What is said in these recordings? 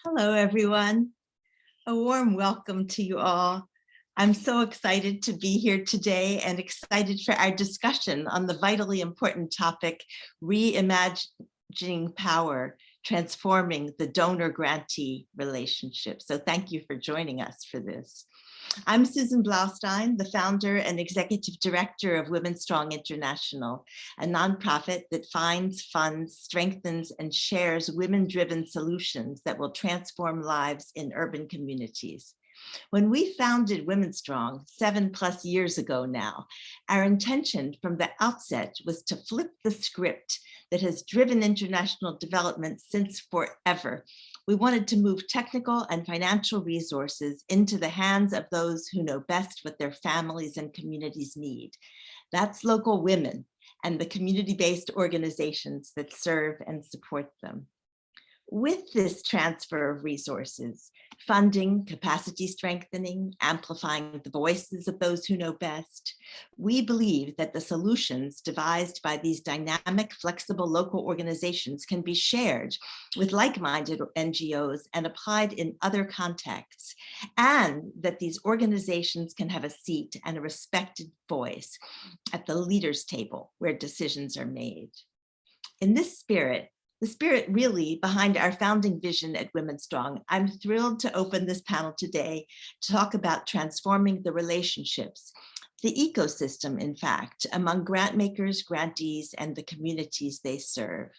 Hello, everyone. A warm welcome to you all. I'm so excited to be here today and excited for our discussion on the vitally important topic, reimagining power, transforming the donor-grantee relationship. So thank you for joining us for this. I'm Susan Blaustein, the founder and executive director of WomenStrong International, a nonprofit that finds, funds, strengthens, and shares women-driven solutions that will transform lives in urban communities. When we founded WomenStrong 7+ years ago now, our intention from the outset was to flip the script that has driven international development since forever. We wanted to move technical and financial resources into the hands of those who know best what their families and communities need. That's local women and the community-based organizations that serve and support them. With this transfer of resources, funding, capacity strengthening, amplifying the voices of those who know best, we believe that the solutions devised by these dynamic, flexible local organizations can be shared with like-minded NGOs and applied in other contexts, and that these organizations can have a seat and a respected voice at the leaders' table where decisions are made. In this spirit, the spirit really behind our founding vision at WomenStrong, I'm thrilled to open this panel today to talk about transforming the relationships, the ecosystem, in fact, among grant makers, grantees, and the communities they serve.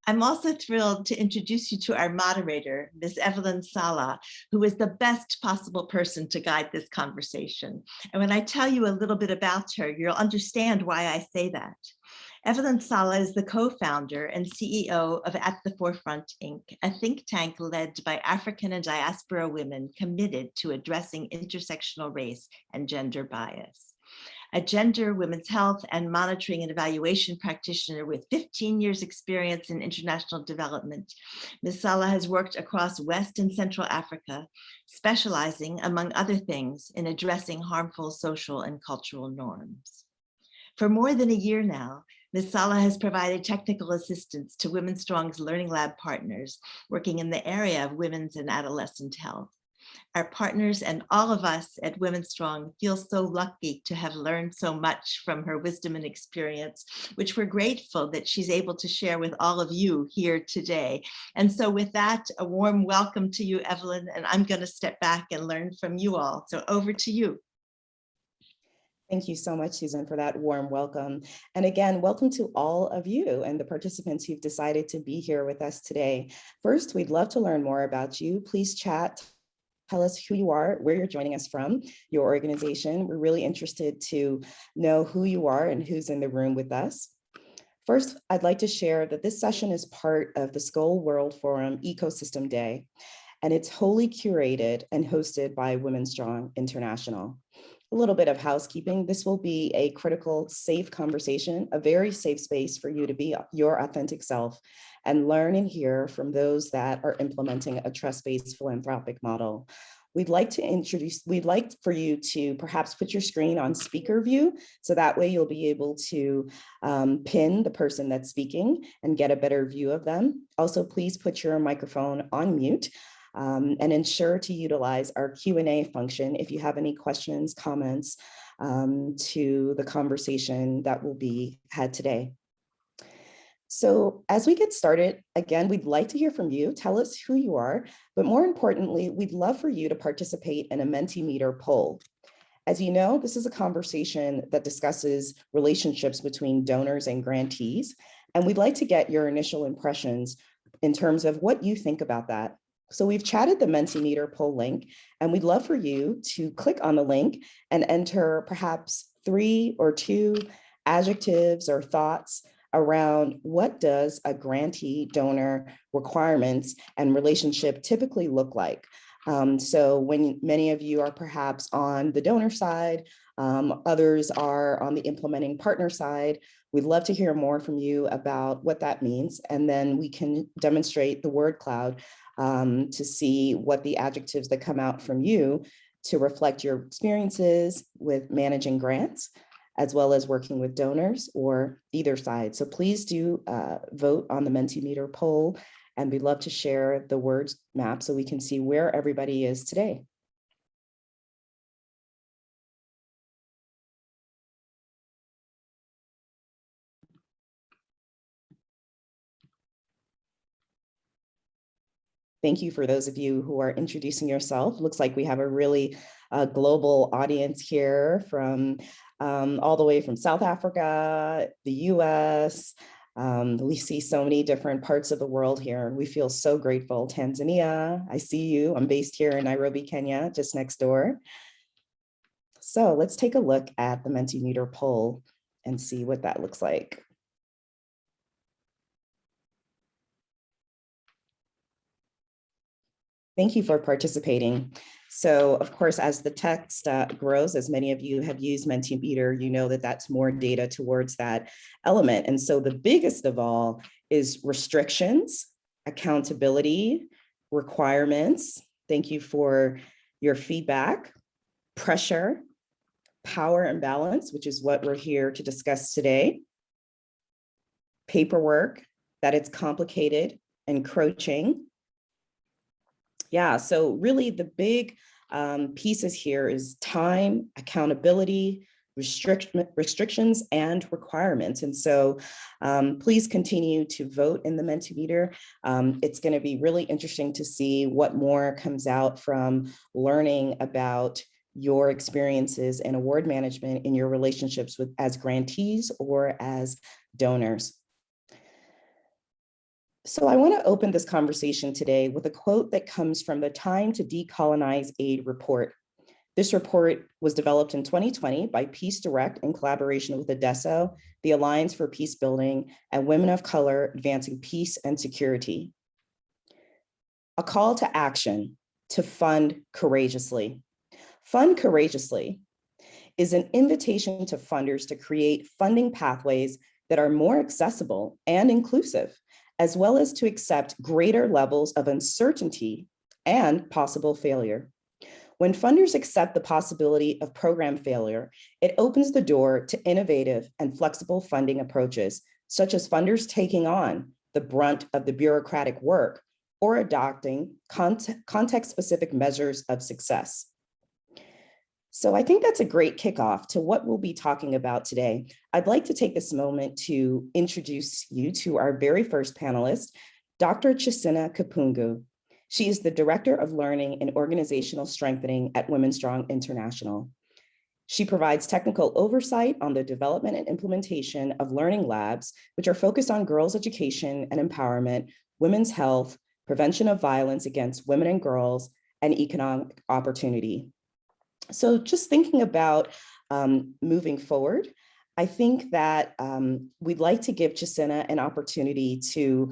I'm also thrilled to introduce you to our moderator, Ms. Evelyn Sallah, who is the best possible person to guide this conversation. And when I tell you a little bit about her, you'll understand why I say that. Evelyn Sallah is the co-founder and CEO of At the Forefront, Inc., a think tank led by African and diaspora women committed to addressing intersectional race and gender bias. A gender, women's health, and monitoring and evaluation practitioner with 15 years experience in international development, Ms. Sallah has worked across West and Central Africa, specializing, among other things, in addressing harmful social and cultural norms. For more than a year now, Ms. Sallah has provided technical assistance to WomenStrong's Learning Lab partners working in the area of women's and adolescent health. Our partners and all of us at WomenStrong feel so lucky to have learned so much from her wisdom and experience, which we're grateful that she's able to share with all of you here today. And so with that, a warm welcome to you, Evelyn, and I'm going to step back and learn from you all. So over to you. Thank you so much, Susan, for that warm welcome. And again, welcome to all of you and the participants who've decided to be here with us today. First, we'd love to learn more about you. Please chat. Tell us who you are, where you're joining us from, your organization. We're really interested to know who you are and who's in the room with us. First, I'd like to share that this session is part of the Skoll World Forum Ecosystem Day, and it's wholly curated and hosted by WomenStrong International. A little bit of housekeeping. This will be a critical, safe conversation, a very safe space for you to be your authentic self and learn and hear from those that are implementing a trust-based philanthropic model. We'd like for you to perhaps put your screen on speaker view, so that way you'll be able to pin the person that's speaking and get a better view of them. Also, please put your microphone on mute. And ensure to utilize our Q&A function if you have any questions, comments to the conversation that will be had today. So as we get started, again, we'd like to hear from you. Tell us who you are, but more importantly, we'd love for you to participate in a Mentee Meter poll. As you know, this is a conversation that discusses relationships between donors and grantees, and we'd like to get your initial impressions in terms of what you think about that. So we've chatted the Mentee Meter poll link, and we'd love for you to click on the link and enter perhaps 3 or 2 adjectives or thoughts around what does a grantee donor requirements and relationship typically look like. So when many of you are perhaps on the donor side, others are on the implementing partner side, we'd love to hear more from you about what that means. And then we can demonstrate the word cloud to see what the adjectives that come out from you to reflect your experiences with managing grants, as well as working with donors or either side. So please do vote on the Mentee Meter poll and we'd love to share the words map so we can see where everybody is today. Thank you for those of you who are introducing yourself. Looks like we have a really global audience here from all the way from South Africa, the US. We see so many different parts of the world here. We feel so grateful. Tanzania, I see you. I'm based here in Nairobi, Kenya, just next door. So let's take a look at the Mentee Meter poll and see what that looks like. Thank you for participating. So of course, as the text grows, as many of you have used Mentee Meter, you know that that's more data towards that element. And so the biggest of all is restrictions, accountability, requirements. Thank you for your feedback, pressure, power and balance, which is what we're here to discuss today, paperwork, that it's complicated, encroaching. Yeah, so really the big pieces here is time, accountability, restrictions, and requirements. And so please continue to vote in the Mentee Meter. It's going to be really interesting to see what more comes out from learning about your experiences in award management in your relationships with as grantees or as donors. So I want to open this conversation today with a quote that comes from the Time to Decolonize Aid report. This report was developed in 2020 by Peace Direct in collaboration with ADESO, the Alliance for Peace Building, and Women of Color Advancing Peace and Security. A call to action to fund courageously. Fund courageously is an invitation to funders to create funding pathways that are more accessible and inclusive, as well as to accept greater levels of uncertainty and possible failure. When funders accept the possibility of program failure, it opens the door to innovative and flexible funding approaches, such as funders taking on the brunt of the bureaucratic work or adopting context-specific measures of success. So I think that's a great kickoff to what we'll be talking about today. I'd like to take this moment to introduce you to our very first panelist, Dr. Chasinna Kapungu. She is the Director of Learning and Organizational Strengthening at WomenStrong International. She provides technical oversight on the development and implementation of learning labs, which are focused on girls' education and empowerment, women's health, prevention of violence against women and girls, and economic opportunity. So just thinking about moving forward, I think that we'd like to give Chasinna an opportunity to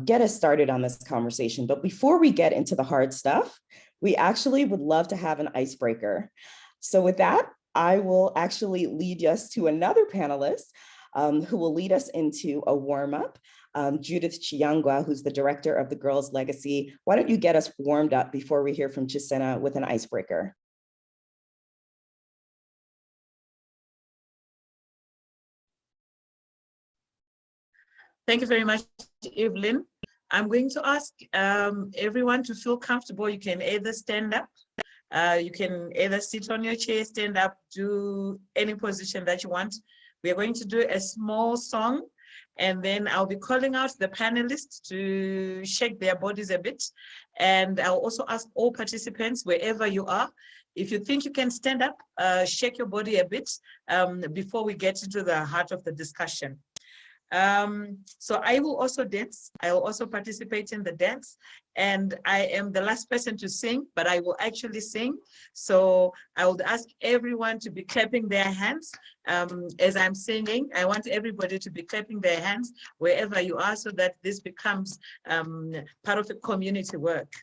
get us started on this conversation. But before we get into the hard stuff, we actually would love to have an icebreaker. So with that, I will actually lead us to another panelist who will lead us into a warm-up. Judith Chiyangwa, who's the Director of the Girls Legacy. Why don't you get us warmed up before we hear from Chasinna with an icebreaker? Thank you very much, Evelyn. I'm going to ask everyone to feel comfortable. You can either stand up, you can either sit on your chair, stand up, do any position that you want. We are going to do a small song, and then I'll be calling out the panelists to shake their bodies a bit. And I'll also ask all participants, wherever you are, if you think you can stand up, shake your body a bit before we get into the heart of the discussion. So I will also dance. I will also participate in the dance, and I am the last person to sing, but I will actually sing. So I would ask everyone to be clapping their hands as I'm singing. I want everybody to be clapping their hands wherever you are, so that this becomes part of the community work.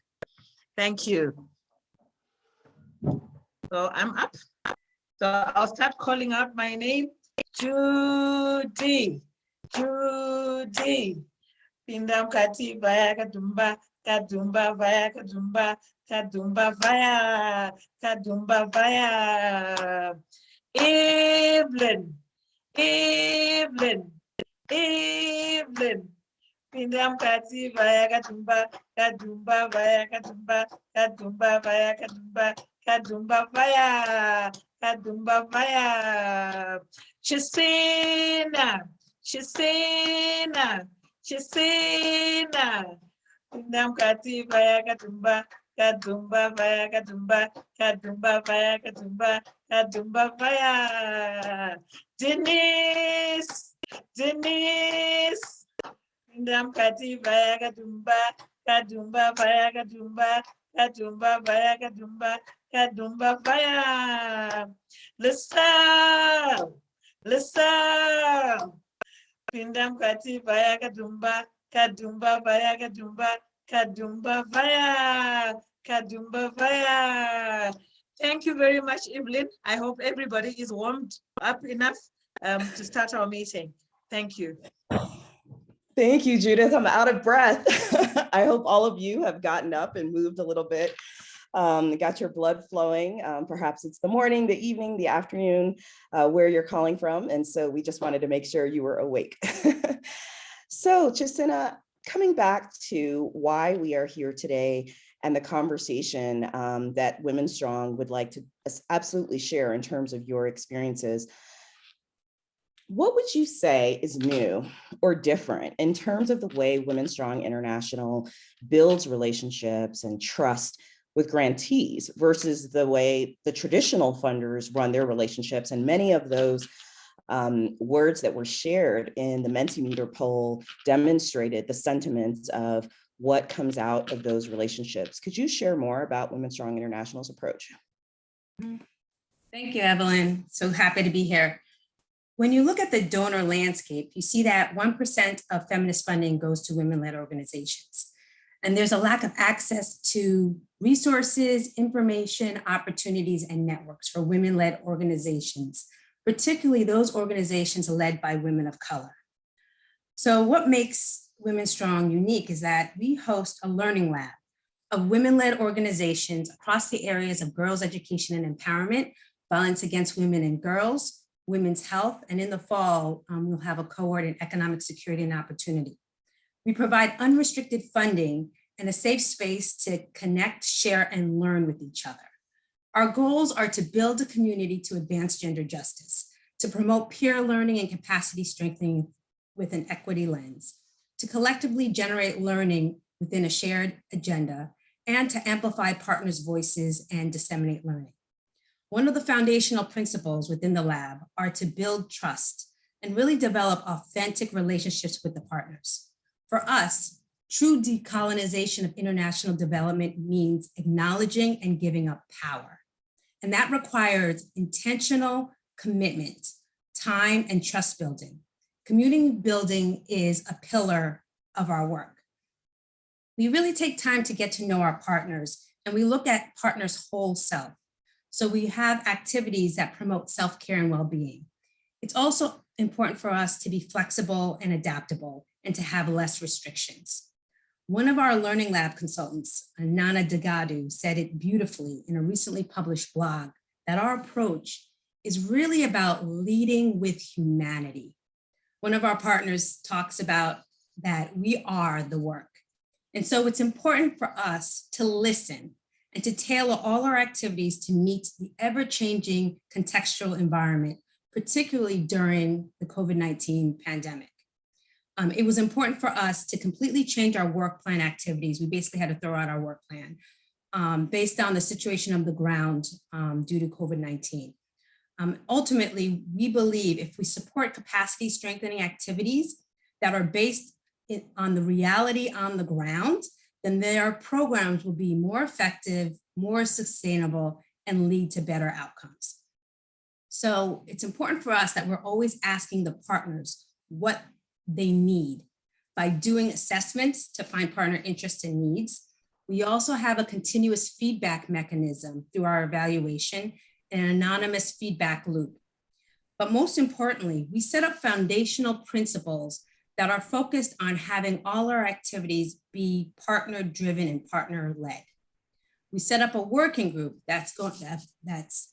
Thank you. So I'm up. So I'll start calling out my name. Judy. Judy, pinda mkati vaya kadumba, kadumba vaya kadumba, kadumba vaya, kadumba vaya. Evelyn, Evelyn, Evelyn, Pinda mkati vaya kadumba, kadumba vaya kadumba, kadumba vaya kadumba, kadumba vaya, kadumba vaya. Chasina, Chasina, Chasina. Pinda mkati vaya kadumba, kadumba vaya kadumba, kadumba vaya kadumba, kadumba vaya. Denise, Denise. Mkati vaya kadumba, kadumba vaya kadumba, kadumba vaya kadumba, kadumba vaya. Lisel, Lisel. Pinda mkati vaya kadumba, kadumba vaya kadumba, kadumba vaya, kadumba vaya. Thank you very much, Evelyn. I hope everybody is warmed up enough to start our meeting. Thank you. Thank you, Judith. I'm out of breath. I hope all of you have gotten up and moved a little bit, got your blood flowing. Perhaps it's the morning, the evening, the afternoon, where you're calling from. And so we just wanted to make sure you were awake. So Chasinna, coming back to why we are here today and the conversation that WomenStrong would like to absolutely share in terms of your experiences. What would you say is new or different in terms of the way WomenStrong International builds relationships and trust with grantees versus the way the traditional funders run their relationships? And many of those words that were shared in the Mentee Meter poll demonstrated the sentiments of what comes out of those relationships. Could you share more about WomenStrong International's approach? Thank you, Evelyn. So happy to be here. When you look at the donor landscape, you see that 1% of feminist funding goes to women-led organizations. And there's a lack of access to resources, information, opportunities, and networks for women-led organizations, particularly those organizations led by women of color. So what makes WomenStrong unique is that we host a learning lab of women-led organizations across the areas of girls' education and empowerment, violence against women and girls, women's health, and in the fall, we'll have a cohort in economic security and opportunity. We provide unrestricted funding and a safe space to connect, share, and learn with each other. Our goals are to build a community to advance gender justice, to promote peer learning and capacity strengthening with an equity lens, to collectively generate learning within a shared agenda, and to amplify partners' voices and disseminate learning. One of the foundational principles within the lab are to build trust and really develop authentic relationships with the partners. For us, true decolonization of international development means acknowledging and giving up power. And that requires intentional commitment, time, and trust building. Community building is a pillar of our work. We really take time to get to know our partners, and we look at partners' whole self. So we have activities that promote self-care and well-being. It's also important for us to be flexible and adaptable and to have less restrictions. One of our Learning Lab consultants, Nana Degadu, said it beautifully in a recently published blog that our approach is really about leading with humanity. One of our partners talks about that we are the work. And so it's important for us to listen and to tailor all our activities to meet the ever-changing contextual environment, particularly during the COVID-19 pandemic. It was important for us to completely change our work plan activities. We basically had to throw out our work plan based on the situation of the ground due to COVID-19. Ultimately, we believe if we support capacity strengthening activities that are based on the reality on the ground, then their programs will be more effective, more sustainable, and lead to better outcomes. So it's important for us that we're always asking the partners what they need by doing assessments to find partner interests and needs. We also have a continuous feedback mechanism through our evaluation and an anonymous feedback loop. But most importantly, we set up foundational principles that are focused on having all our activities be partner-driven and partner-led. We set up a working group that's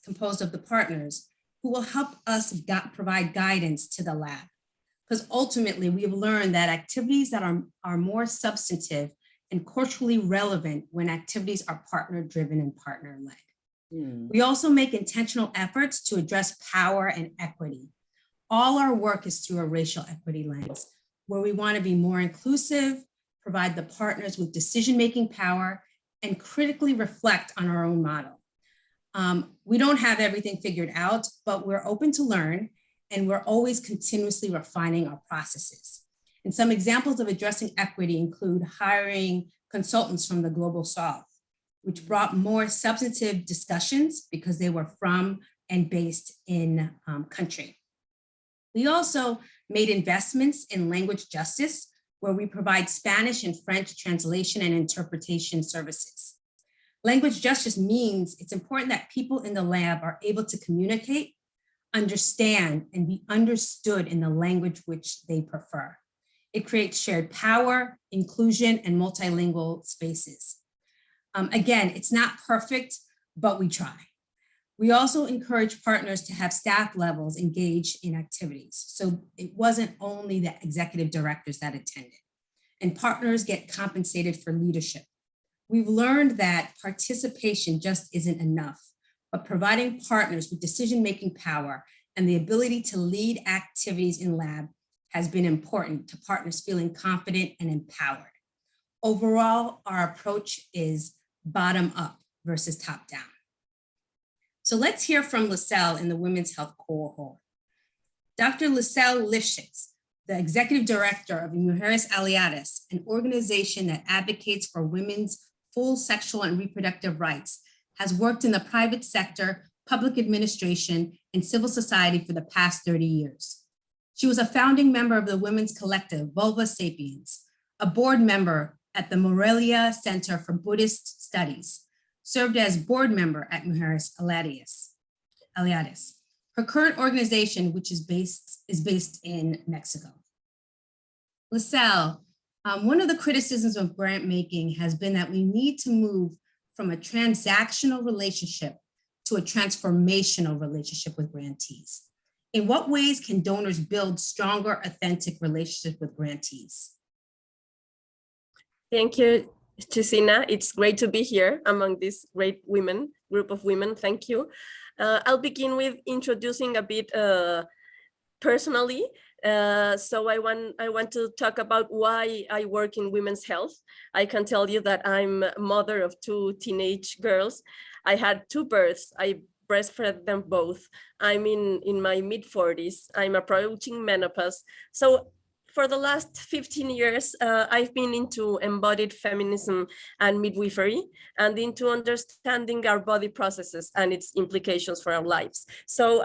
composed of the partners who will help us provide guidance to the lab. because ultimately we have learned that activities that are more substantive and culturally relevant when activities are partner-driven and partner-led. We also make intentional efforts to address power and equity. All our work is through a racial equity lens, where we want to be more inclusive, provide the partners with decision-making power, and critically reflect on our own model. We don't have everything figured out, but we're open to learn, and we're always continuously refining our processes. And some examples of addressing equity include hiring consultants from the Global South, which brought more substantive discussions because they were from and based in country. We also made investments in language justice, where we provide Spanish and French translation and interpretation services. Language justice means it's important that people in the lab are able to communicate, understand, and be understood in the language which they prefer. It creates shared power, inclusion, and multilingual spaces. Again, it's not perfect, but we try. We also encourage partners to have staff levels engaged in activities. So it wasn't only the executive directors that attended, and partners get compensated for leadership. We've learned that participation just isn't enough, but providing partners with decision-making power and the ability to lead activities in lab has been important to partners feeling confident and empowered. Overall, our approach is bottom up versus top down. So let's hear from Lisel in the Women's Health Cohort. Dr. Lisel Lifshitz, the Executive Director of Mujeres Aliadas, an organization that advocates for women's full sexual and reproductive rights, has worked in the private sector, public administration, and civil society for the past 30 years. She was a founding member of the women's collective, Vulva Sapiens, a board member at the Morelia Center for Buddhist Studies, served as board member at Mujeres Aliadas. Her current organization, which is based in Mexico. Lisel, one of the criticisms of grant making has been that we need to move from a transactional relationship to a transformational relationship with grantees. In what ways can donors build stronger, authentic relationships with grantees? Thank you, Chisina. It's great to be here among this great group of women. Thank you. I'll begin with introducing a bit personally. So I want to talk about why I work in women's health. I can tell you that I'm a mother of 2 teenage girls. I had 2 births. I breastfed them both. I'm in my mid-40s. I'm approaching menopause. So for the last 15 years, I've been into embodied feminism and midwifery and into understanding our body processes and its implications for our lives. So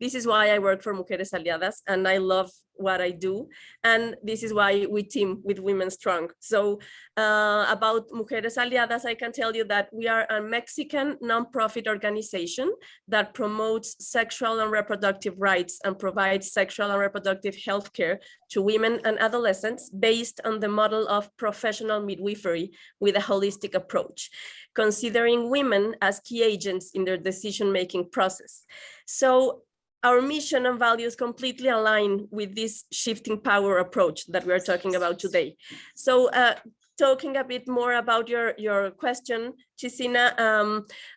this is why I work for Mujeres Aliadas, and I love what I do. And this is why we team with WomenStrong. So about Mujeres Aliadas, I can tell you that we are a Mexican nonprofit organization that promotes sexual and reproductive rights and provides sexual and reproductive health care to women and adolescents based on the model of professional midwifery with a holistic approach, considering women as key agents in their decision-making process. So our mission and values completely align with this shifting power approach that we are talking about today. So talking a bit more about your question, Chisina,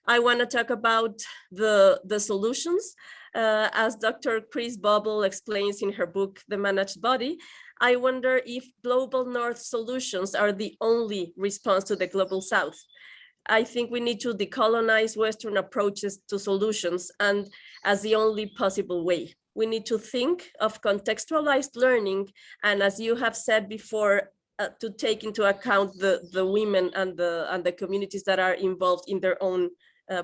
I want to talk about the solutions. As Dr. Chris Bobble explains in her book, The Managed Body, I wonder if global North solutions are the only response to the global South. I think we need to decolonize Western approaches to solutions, and as the only possible way. We need to think of contextualized learning, and as you have said before, to take into account the women and the communities that are involved in their own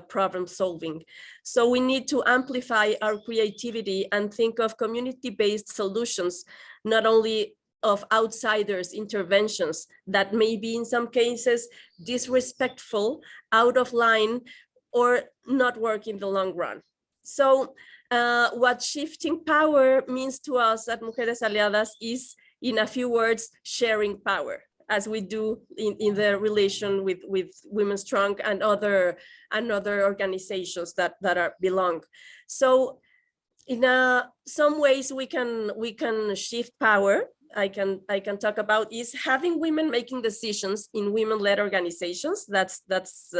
problem solving. So we need to amplify our creativity and think of community-based solutions, not only of outsiders' interventions that may be in some cases disrespectful, out of line, or not work in the long run. So what shifting power means to us at Mujeres Aliadas is, in a few words, sharing power, as we do in the relation with WomenStrong and other organizations that belong. So some ways we can shift power. I can talk about is having women making decisions in women-led organizations. That's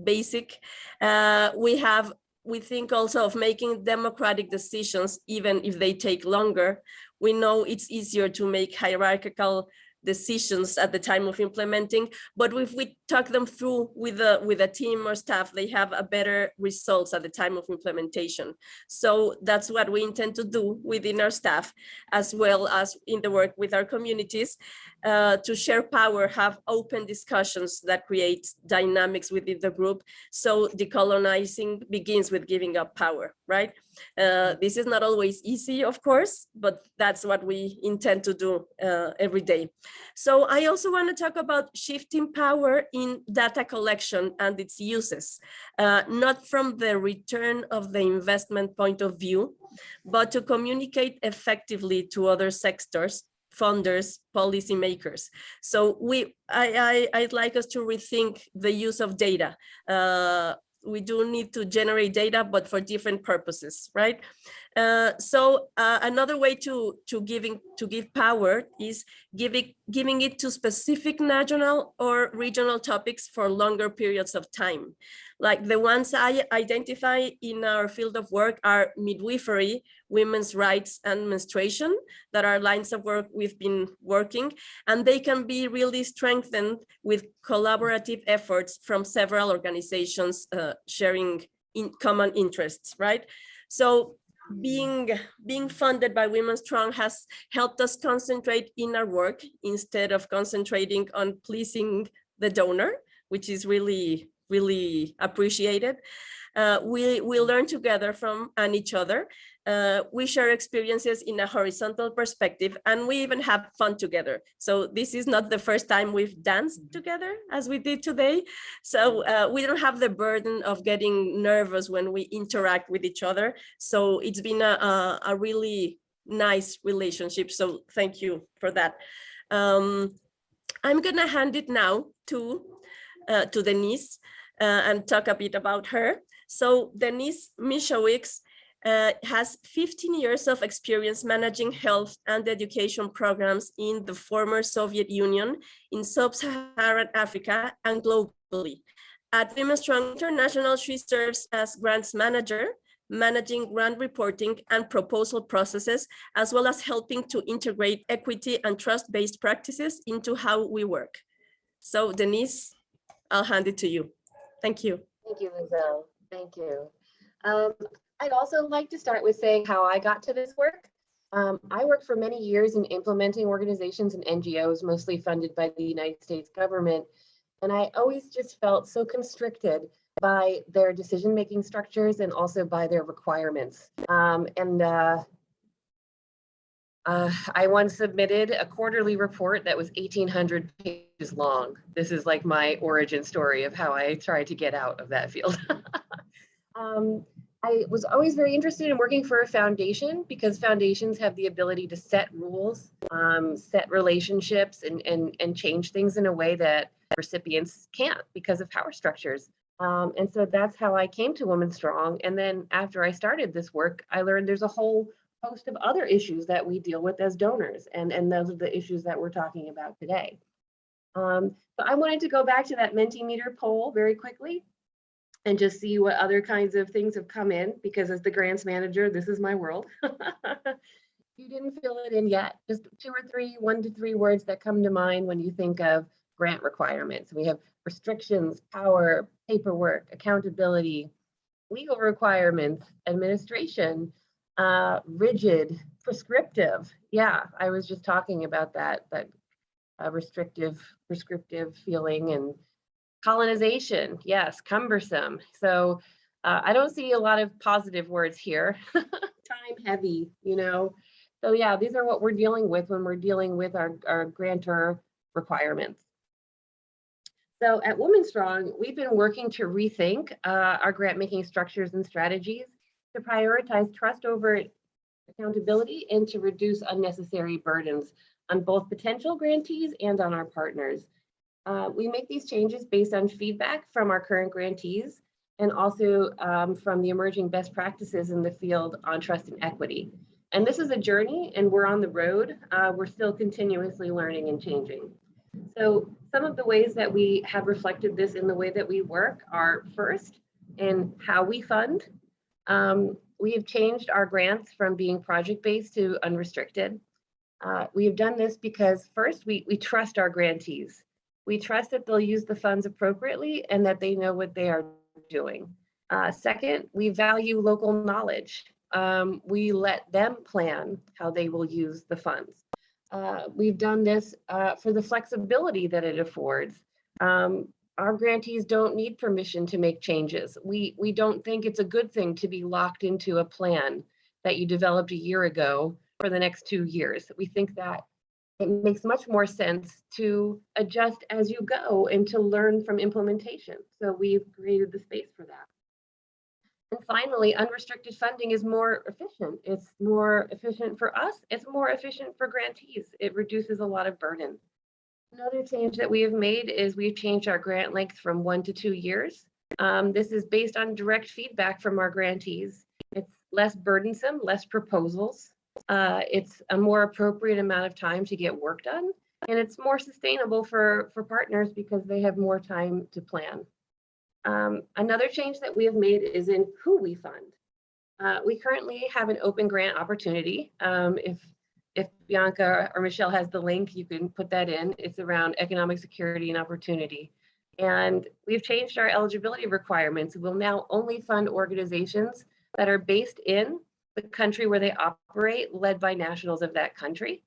basic. We think also of making democratic decisions, even if they take longer. We know it's easier to make hierarchical decisions at the time of implementing, but if we talk them through with a team or staff, they have a better results at the time of implementation. So that's what we intend to do within our staff, as well as in the work with our communities, to share power, have open discussions that create dynamics within the group. So decolonizing begins with giving up power, right? This is not always easy, of course, but that's what we intend to do every day. So I also want to talk about shifting power in data collection and its uses, not from the return of the investment point of view, but to communicate effectively to other sectors, funders, policymakers. So I'd like us to rethink the use of data. We do need to generate data, but for different purposes, right? Another way to give power is giving it to specific national or regional topics for longer periods of time. Like the ones I identify in our field of work are midwifery, women's rights, and menstruation, that are lines of work we've been working, and they can be really strengthened with collaborative efforts from several organizations sharing common interests, right? So being funded by WomenStrong has helped us concentrate in our work instead of concentrating on pleasing the donor, which is really appreciated. We learn together from each other. We share experiences in a horizontal perspective, and we even have fun together. So this is not the first time we've danced together as we did today. So we don't have the burden of getting nervous when we interact with each other. So it's been a really nice relationship. So thank you for that. I'm gonna hand it now to Denise and talk a bit about her. So Denise Mishawix has 15 years of experience managing health and education programs in the former Soviet Union, in sub-Saharan Africa, and globally. At WomenStrong International, she serves as grants manager, managing grant reporting and proposal processes, as well as helping to integrate equity and trust-based practices into how we work. So Denise, I'll hand it to you. Thank you. Thank you, Lisel. Thank you. I'd also like to start with saying how I got to this work. I worked for many years in implementing organizations and NGOs, mostly funded by the United States government. And I always just felt so constricted by their decision-making structures and also by their requirements. I once submitted a quarterly report that was 1,800 pages long. This is like my origin story of how I tried to get out of that field. I was always very interested in working for a foundation because foundations have the ability to set rules, set relationships, and change things in a way that recipients can't because of power structures. And so that's how I came to WomenStrong. And then after I started this work, I learned there's a whole host of other issues that we deal with as donors. And those are the issues that we're talking about today. So I wanted to go back to that Mentee Meter poll very quickly and just see what other kinds of things have come in, because as the grants manager, this is my world. You didn't fill it in yet, just 1 to 3 words that come to mind when you think of grant requirements. We have restrictions, power, paperwork, accountability, legal requirements, administration, rigid, prescriptive. Yeah, I was just talking about that restrictive, prescriptive feeling, and colonization. Yes, cumbersome. So I don't see a lot of positive words here. Time heavy, you know. So yeah, these are what we're dealing with when we're dealing with our grantor requirements. So at WomenStrong, we've been working to rethink our grant making structures and strategies to prioritize trust over accountability and to reduce unnecessary burdens on both potential grantees and on our partners. We make these changes based on feedback from our current grantees, and also from the emerging best practices in the field on trust and equity. And this is a journey, and we're on the road. We're still continuously learning and changing. So some of the ways that we have reflected this in the way that we work are, first, in how we fund. We have changed our grants from being project-based to unrestricted. We have done this because, first, we trust our grantees. We trust that they'll use the funds appropriately and that they know what they are doing. Second, we value local knowledge. We let them plan how they will use the funds. We've done this for the flexibility that it affords. Our grantees don't need permission to make changes. We don't think it's a good thing to be locked into a plan that you developed a year ago for the next 2 years. We think that it makes much more sense to adjust as you go and to learn from implementation. So we've created the space for that. And finally, unrestricted funding is more efficient. It's more efficient for us. It's more efficient for grantees. It reduces a lot of burden. Another change that we have made is we've changed our grant length from 1 to 2 years. This is based on direct feedback from our grantees. It's less burdensome, less proposals. It's a more appropriate amount of time to get work done. And it's more sustainable for partners because they have more time to plan. Another change that we have made is in who we fund. We currently have an open grant opportunity. If Bianca or Michelle has the link, you can put that in. It's around economic security and opportunity. And we've changed our eligibility requirements. We'll now only fund organizations that are based in the country where they operate, led by nationals of that country.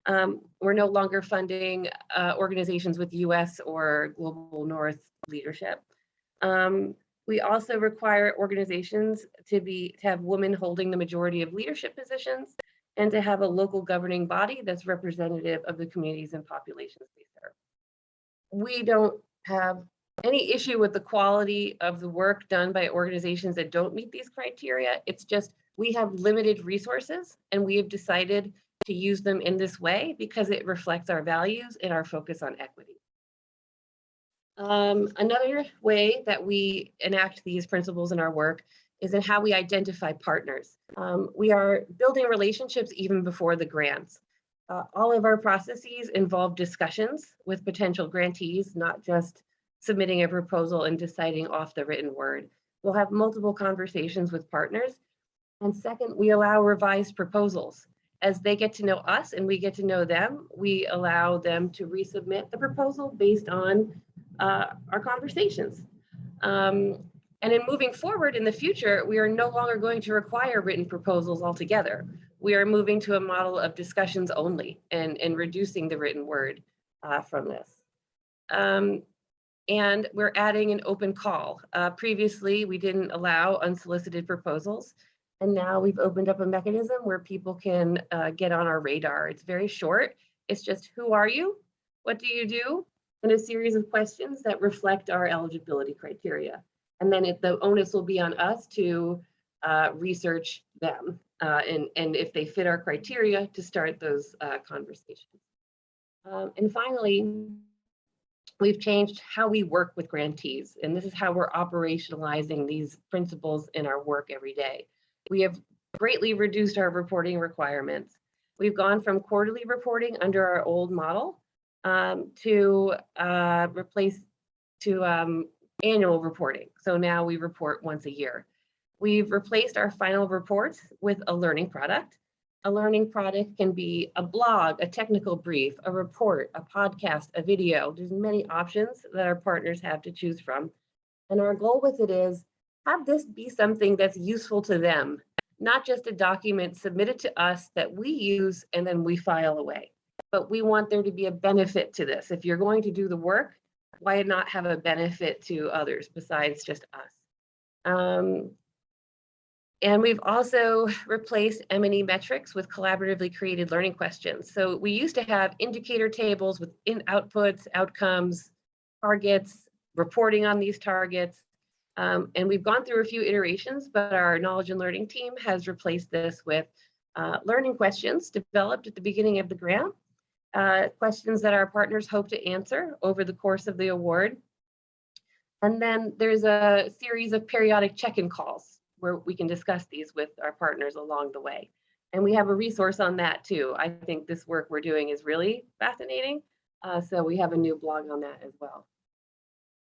We're no longer funding organizations with US or Global North leadership. We also require organizations to have women holding the majority of leadership positions and to have a local governing body that's representative of the communities and populations they serve. We don't have any issue with the quality of the work done by organizations that don't meet these criteria. It's just we have limited resources and we have decided to use them in this way because it reflects our values and our focus on equity. Another way that we enact these principles in our work is in how we identify partners. We are building relationships even before the grants. All of our processes involve discussions with potential grantees, not just submitting a proposal and deciding off the written word. We'll have multiple conversations with partners. And second, we allow revised proposals. As they get to know us and we get to know them, we allow them to resubmit the proposal based on our conversations. And in moving forward in the future, we are no longer going to require written proposals altogether. We are moving to a model of discussions only and reducing the written word from this. And we're adding an open call. Previously, we didn't allow unsolicited proposals. And now we've opened up a mechanism where people can get on our radar. It's very short. It's just, who are you? What do you do? And a series of questions that reflect our eligibility criteria. And then the onus will be on us to research them. And if they fit our criteria, to start those conversations. And finally, we've changed how we work with grantees. And this is how we're operationalizing these principles in our work every day. We have greatly reduced our reporting requirements. We've gone from quarterly reporting under our old model to annual reporting. So now we report once a year. We've replaced our final reports with a learning product. A learning product can be a blog, a technical brief, a report, a podcast, a video. There's many options that our partners have to choose from. And our goal with it is have this be something that's useful to them, not just a document submitted to us that we use and then we file away. But we want there to be a benefit to this. If you're going to do the work, why not have a benefit to others besides just us? And we've also replaced M&E metrics with collaboratively created learning questions. So we used to have indicator tables with outputs, outcomes, targets, reporting on these targets. And we've gone through a few iterations, but our knowledge and learning team has replaced this with learning questions developed at the beginning of the grant, questions that our partners hope to answer over the course of the award. And then there's a series of periodic check-in calls where we can discuss these with our partners along the way. And we have a resource on that too. I think this work we're doing is really fascinating. So we have a new blog on that as well.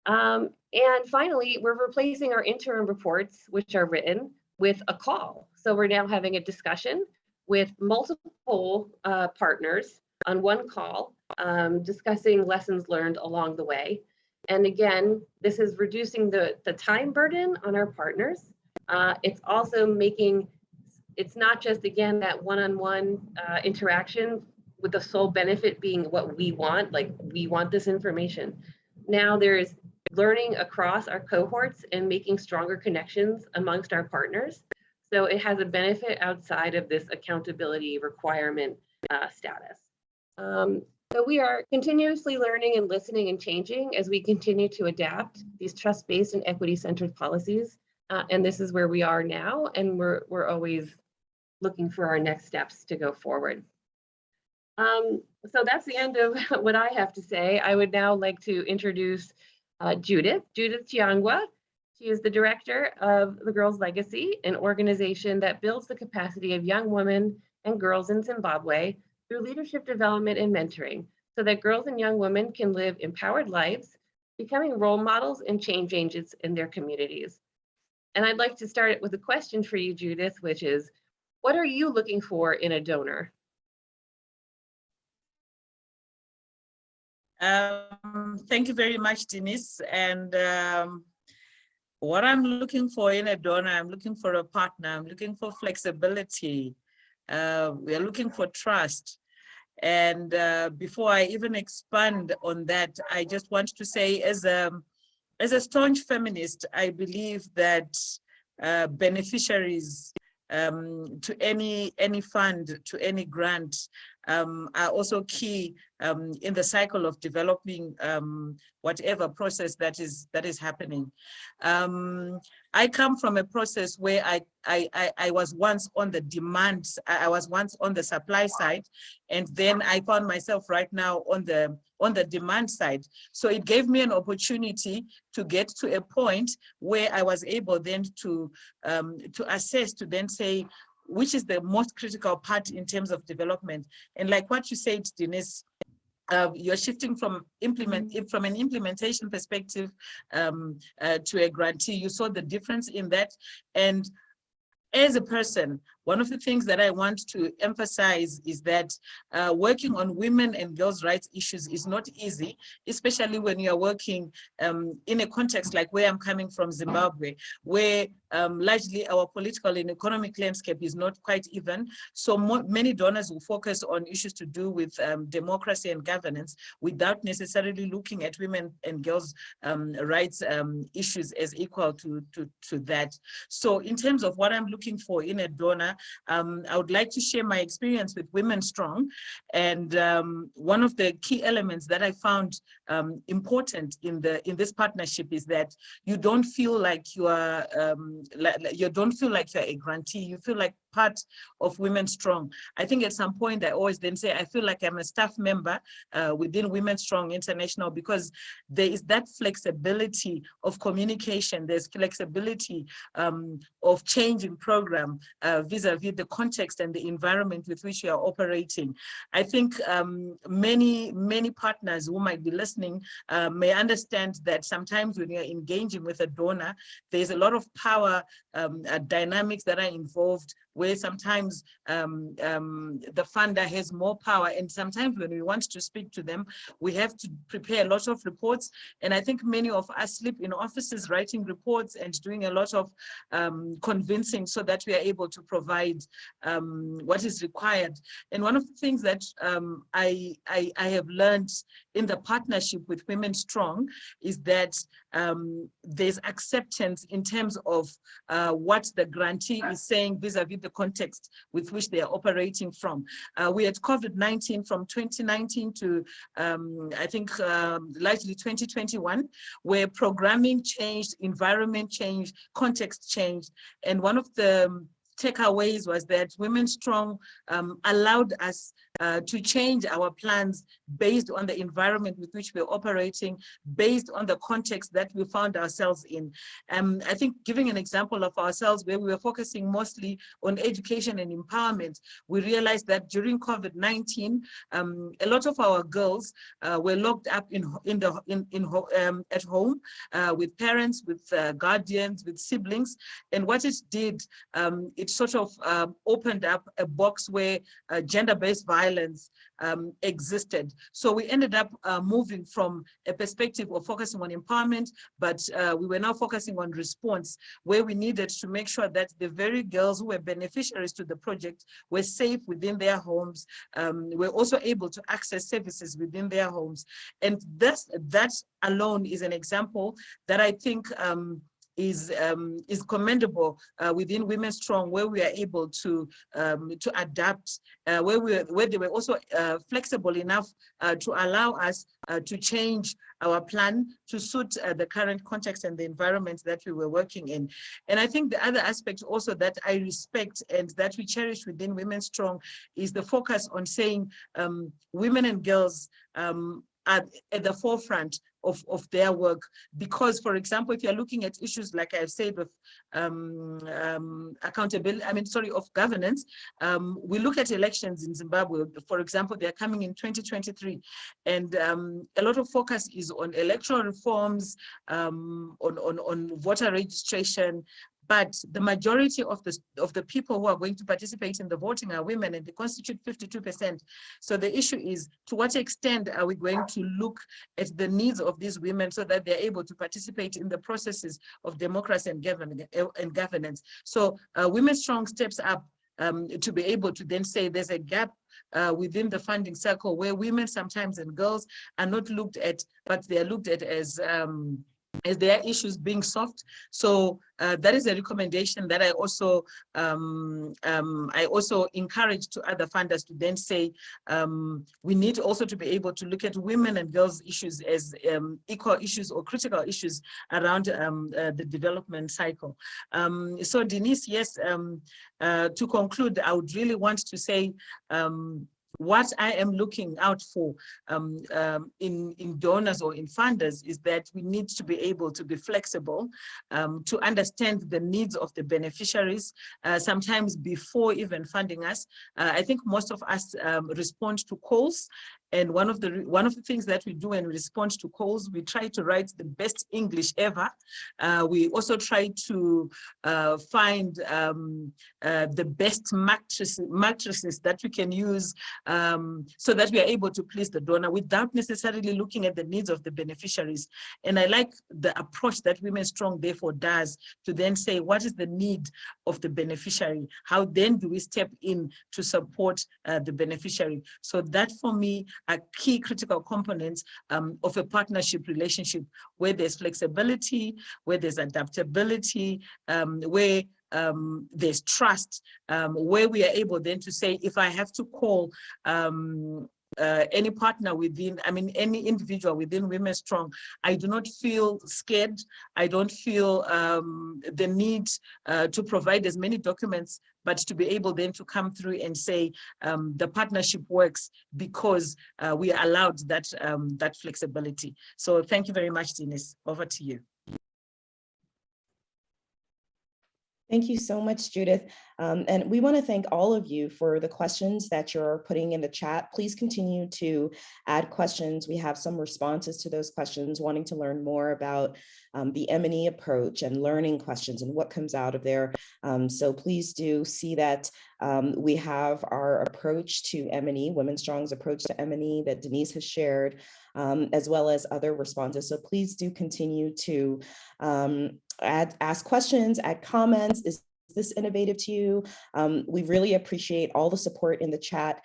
And finally, we're replacing our interim reports, which are written, with a call. So we're now having a discussion with multiple partners on one call, discussing lessons learned along the way. And again, this is reducing the time burden on our partners. It's also making, it's not just, again, that one-on-one interaction with the sole benefit being what we want, like we want this information. Now there's learning across our cohorts and making stronger connections amongst our partners. So it has a benefit outside of this accountability requirement status. So we are continuously learning and listening and changing as we continue to adapt these trust-based and equity-centered policies. And this is where we are now, and we're always looking for our next steps to go forward. So that's the end of what I have to say. I would now like to introduce Judith Chiyangwa. She is the director of The Girls' Legacy, an organization that builds the capacity of young women and girls in Zimbabwe through leadership development and mentoring, so that girls and young women can live empowered lives, becoming role models and change agents in their communities. And I'd like to start with a question for you, Judith, which is, what are you looking for in a donor? Thank you very much, Denise. And what I'm looking for in a donor, I'm looking for a partner, I'm looking for flexibility. We are looking for trust. And before I even expand on that, I just want to say, as a staunch feminist, I believe that beneficiaries to any fund, to any grant, are also key in the cycle of developing whatever process that is happening. I come from a process where I was once on the demand, I was once on the supply side, and then I found myself right now on the demand side. So it gave me an opportunity to get to a point where I was able then to assess, to then say, which is the most critical part in terms of development. And like what you said, Denise, you're shifting from an implementation perspective to a grantee. You saw the difference in that. And as a person, one of the things that I want to emphasize is that working on women and girls' rights issues is not easy, especially when you are working in a context like where I'm coming from, Zimbabwe, where largely our political and economic landscape is not quite even. So many donors will focus on issues to do with democracy and governance without necessarily looking at women and girls' rights issues as equal to that. So in terms of what I'm looking for in a donor, I would like to share my experience with WomenStrong. And one of the key elements that I found important in this partnership is that you don't feel like you are you don't feel like you're a grantee. You feel like part of WomenStrong. I think at some point I always then say I feel like I'm a staff member within WomenStrong International, because there is that flexibility of communication. There's flexibility of change in program vis-a-vis the context and the environment with which you are operating. I think many partners who might be listening may understand that sometimes when you're engaging with a donor, there's a lot of power dynamics that are involved, where sometimes the funder has more power, and sometimes when we want to speak to them, we have to prepare a lot of reports. And I think many of us sleep in offices writing reports and doing a lot of convincing so that we are able to provide what is required. And one of the things that I have learned in the partnership with WomenStrong is that there's acceptance in terms of what the grantee is saying vis-a-vis the context with which they are operating from. We had COVID-19 from 2019 to I think largely 2021, where programming changed, environment changed, context changed. And one of the takeaways was that WomenStrong allowed us to change our plans based on the environment with which we're operating, based on the context that we found ourselves in. I think giving an example of ourselves where we were focusing mostly on education and empowerment, we realized that during COVID-19, a lot of our girls were locked up at home with parents, with guardians, with siblings. And what it did, it sort of opened up a box where gender-based violence existed. So we ended up moving from a perspective of focusing on empowerment, but we were now focusing on response, where we needed to make sure that the very girls who were beneficiaries to the project were safe within their homes, were also able to access services within their homes. And that alone is an example that I think is commendable within WomenStrong, where we are able to adapt, where they were also flexible enough to allow us to change our plan to suit the current context and the environment that we were working in. And I think the other aspect also that I respect and that we cherish within WomenStrong is the focus on saying women and girls are at the forefront of their work. Because, for example, if you're looking at issues like I've said of accountability, of governance, we look at elections in Zimbabwe, for example, they're coming in 2023, and a lot of focus is on electoral reforms, on voter registration. But the majority of the people who are going to participate in the voting are women, and they constitute 52%. So the issue is, to what extent are we going to look at the needs of these women so that they're able to participate in the processes of democracy and governance? So WomenStrong steps up to be able to then say there's a gap within the funding circle where women sometimes and girls are not looked at, but they are looked at as their issues being solved. So that is a recommendation that I also encourage to other funders to then say we need also to be able to look at women and girls issues as equal issues or critical issues around the development cycle. So Denise, yes, to conclude, I would really want to say what I am looking out for in donors or in funders is that we need to be able to be flexible, to understand the needs of the beneficiaries, sometimes before even funding us. I think most of us respond to calls. And one of the things that we do when we respond to calls, we try to write the best English ever. We also try to find the best matrices that we can use so that we are able to please the donor without necessarily looking at the needs of the beneficiaries. And I like the approach that WomenStrong therefore does to then say, what is the need of the beneficiary? How then do we step in to support the beneficiary? So that for me are key critical components of a partnership relationship, where there's flexibility, where there's adaptability, where there's trust, where we are able then to say, if I have to call any partner within, any individual within WomenStrong, I do not feel scared. I don't feel the need to provide as many documents, but to be able then to come through and say the partnership works because we are allowed that flexibility. So thank you very much, Denise. Over to you. Thank you so much, Judith. And we want to thank all of you for the questions that you're putting in the chat. Please continue to add questions. We have some responses to those questions, wanting to learn more about the M&E approach and learning questions and what comes out of there. So please do see that we have our approach to M&E, WomenStrong's approach to M&E that Denise has shared, as well as other responses. So please do continue to ask questions, add comments. Is this innovative to you? We really appreciate all the support in the chat.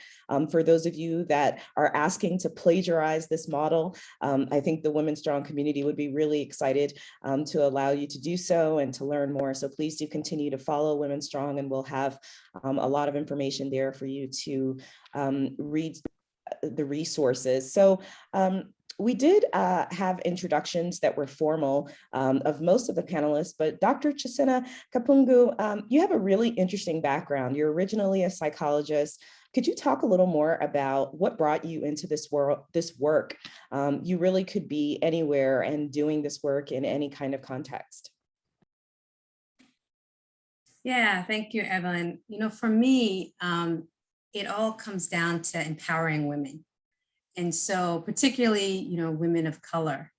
For those of you that are asking to plagiarize this model, I think the WomenStrong community would be really excited to allow you to do so and to learn more. So please do continue to follow WomenStrong, and we'll have a lot of information there for you to read the resources. So We did have introductions that were formal of most of the panelists, but Dr. Chasinna Kapungu, you have a really interesting background. You're originally a psychologist. Could you talk a little more about what brought you into this work? You really could be anywhere and doing this work in any kind of context. Yeah, thank you, Evelyn. You know, for me, it all comes down to empowering women. And so particularly, you know, women of color.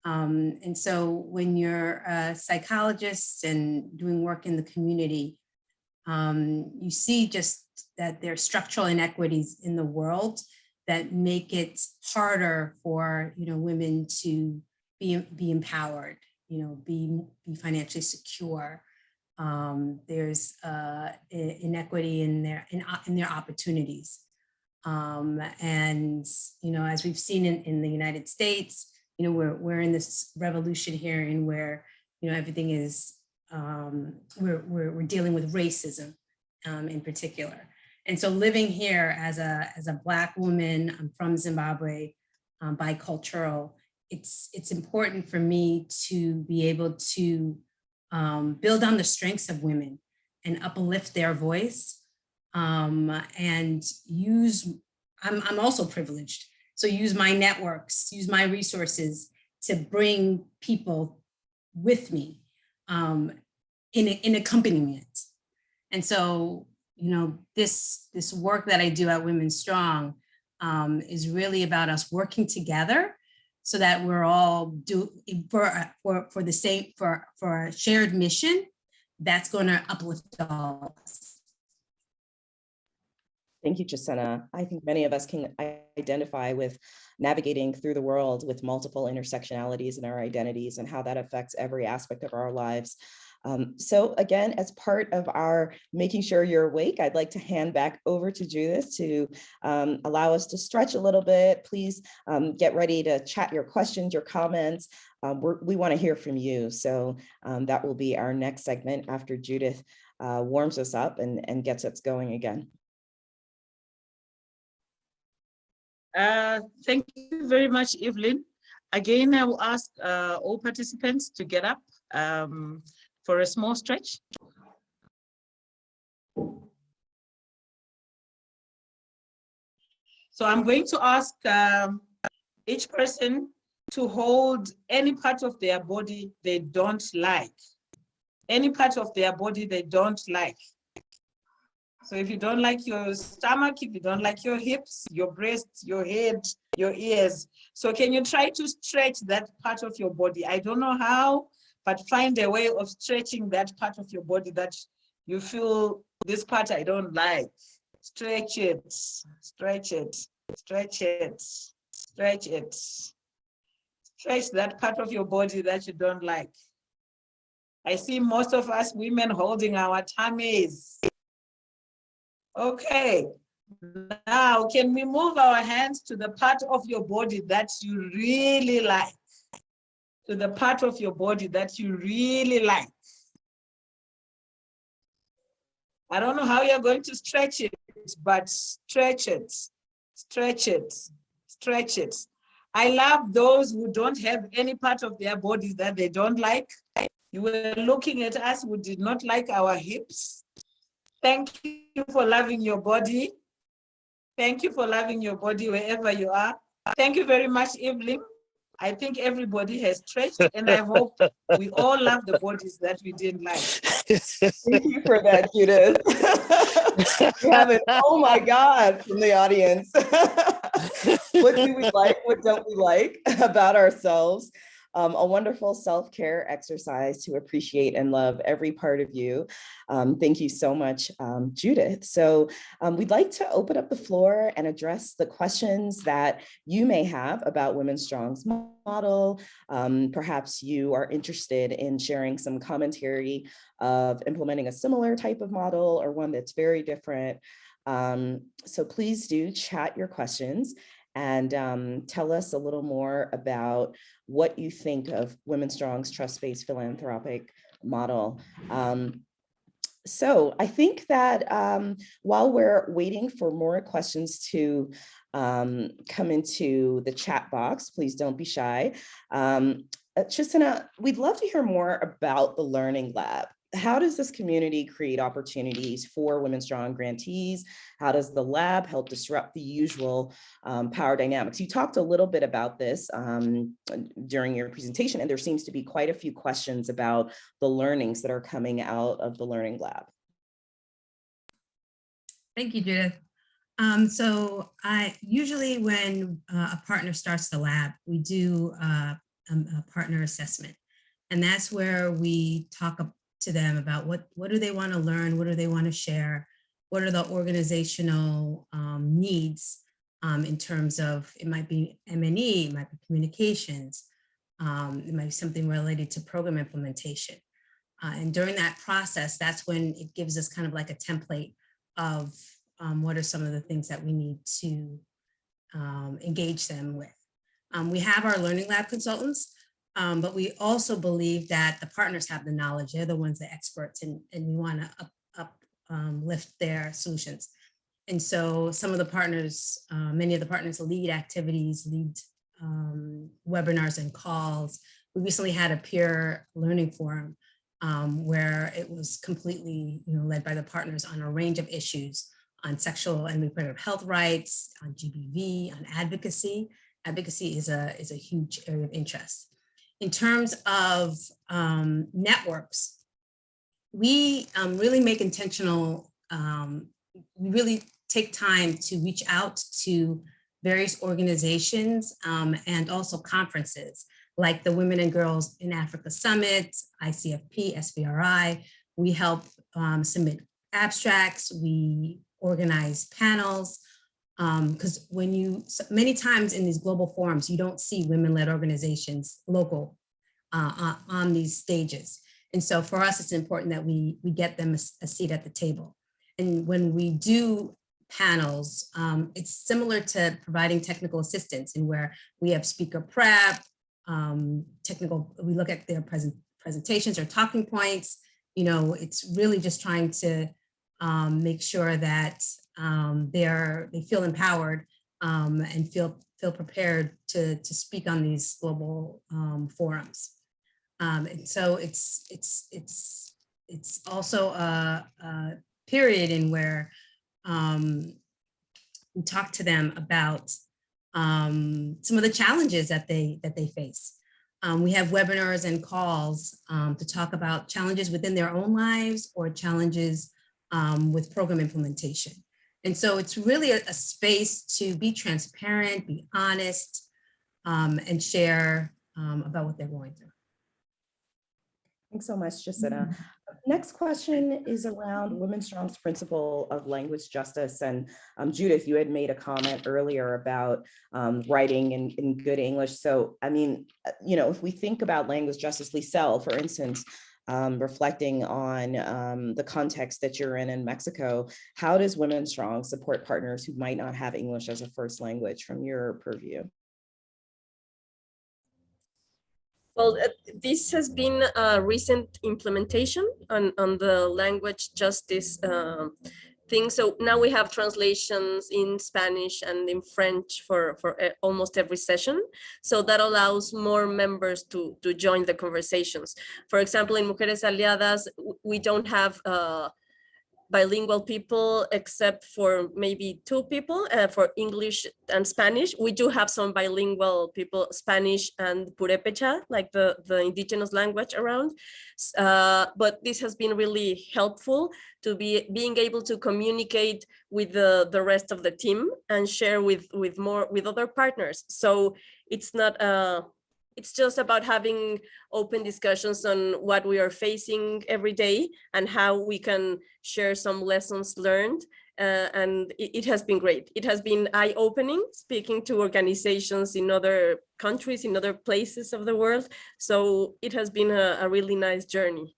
And so when you're a psychologist and doing work in the community, you see just that there are structural inequities in the world that make it harder for, you know, women to be empowered, you know, be financially secure. There's inequity in their opportunities. And, you know, as we've seen in the United States, you know, we're in this revolution here in where, you know, everything is, we're dealing with racism in particular. And so living here as a Black woman, I'm from Zimbabwe, bicultural, it's important for me to be able to build on the strengths of women and uplift their voice. And use, I'm also privileged. So use my networks, use my resources to bring people with me in accompaniment. And so, you know, this work that I do at WomenStrong is really about us working together so that we're all for the same, for a shared mission that's going to uplift all of us. Thank you, Chasinna. I think many of us can identify with navigating through the world with multiple intersectionalities in our identities and how that affects every aspect of our lives. So again, as part of our making sure you're awake, I'd like to hand back over to Judith to allow us to stretch a little bit. Please get ready to chat your questions, your comments. We want to hear from you. So that will be our next segment after Judith warms us up and gets us going again. Thank you very much, Evelyn. Again, I will ask all participants to get up for a small stretch. So I'm going to ask each person to hold any part of their body they don't like. Any part of their body they don't like. So if you don't like your stomach, if you don't like your hips, your breasts, your head, your ears, so can you try to stretch that part of your body? I don't know how, but find a way of stretching that part of your body that you feel, this part I don't like. Stretch it, stretch it, stretch it, stretch it. Stretch that part of your body that you don't like. I see most of us women holding our tummies. Okay, now can we move our hands to the part of your body that you really like? To the part of your body that you really like. I don't know how you're going to stretch it, but stretch it, stretch it, stretch it. I love those who don't have any part of their bodies that they don't like. You were looking at us who did not like our hips. Thank you for loving your body. Thank you for loving your body wherever you are. Thank you very much, Evelyn. I think everybody has stretched, and I hope we all love the bodies that we didn't like. Thank you for that, Judith. We have an oh my God from the audience. What do we like? What don't we like about ourselves? A wonderful self-care exercise to appreciate and love every part of you. Thank you so much, Judith. So we'd like to open up the floor and address the questions that you may have about WomenStrong's model. Perhaps you are interested in sharing some commentary of implementing a similar type of model or one that's very different. So please do chat your questions and tell us a little more about what you think of WomenStrong's trust-based philanthropic model. So I think that while we're waiting for more questions to come into the chat box, please don't be shy. Chasinna, we'd love to hear more about the Learning Lab. How does this community create opportunities for WomenStrong grantees? How does the lab help disrupt the usual power dynamics? You talked a little bit about this during your presentation, and there seems to be quite a few questions about the learnings that are coming out of the Learning Lab. Thank you, Judith. So usually when a partner starts the lab, we do a partner assessment. And that's where we talk to them about what do they want to learn, what do they want to share, what are the organizational needs in terms of, it might be M&E, it might be communications, it might be something related to program implementation. And during that process, that's when it gives us kind of like a template of what are some of the things that we need to engage them with. We have our Learning Lab consultants, but we also believe that the partners have the knowledge. They're the ones, the experts, and we want to uplift their solutions. And so some of the partners, many of the partners lead activities, lead webinars and calls. We recently had a peer learning forum where it was completely led by the partners on a range of issues on sexual and reproductive health rights, on GBV, on advocacy. Advocacy is a huge area of interest. In terms of networks, we really make intentional, we really take time to reach out to various organizations and also conferences like the Women and Girls in Africa Summit, ICFP, SVRI. We help submit abstracts, we organize panels, because many times in these global forums, you don't see women-led organizations local on these stages. And so for us, it's important that we get them a seat at the table. And when we do panels, it's similar to providing technical assistance, in where we have speaker prep, we look at their presentations or talking points. It's really just trying to make sure that they feel empowered and feel prepared to speak on these global forums. And so it's also a period in where we talk to them about some of the challenges that they face. We have webinars and calls to talk about challenges within their own lives or challenges with program implementation. And so it's really a space to be transparent, be honest, and share about what they're going through. Thanks so much, Chasinna. Next question is around WomenStrong's principle of language justice. And Judith, you had made a comment earlier about writing in good English. So, I mean, if we think about language justice, Lisel, for instance, reflecting on the context that you're in Mexico, how does WomenStrong support partners who might not have English as a first language from your purview? Well, this has been a recent implementation on the language justice thing. So now we have translations in Spanish and in French for almost every session. So that allows more members to join the conversations. For example, in Mujeres Aliadas, we don't have bilingual people except for maybe 2 people for English and Spanish. We do have some bilingual people, Spanish and Purépecha, like the indigenous language around. But this has been really helpful to being able to communicate with the rest of the team and share with other partners. So it's not it's just about having open discussions on what we are facing every day and how we can share some lessons learned. And it has been great. It has been eye-opening, speaking to organizations in other countries, in other places of the world. So it has been a really nice journey.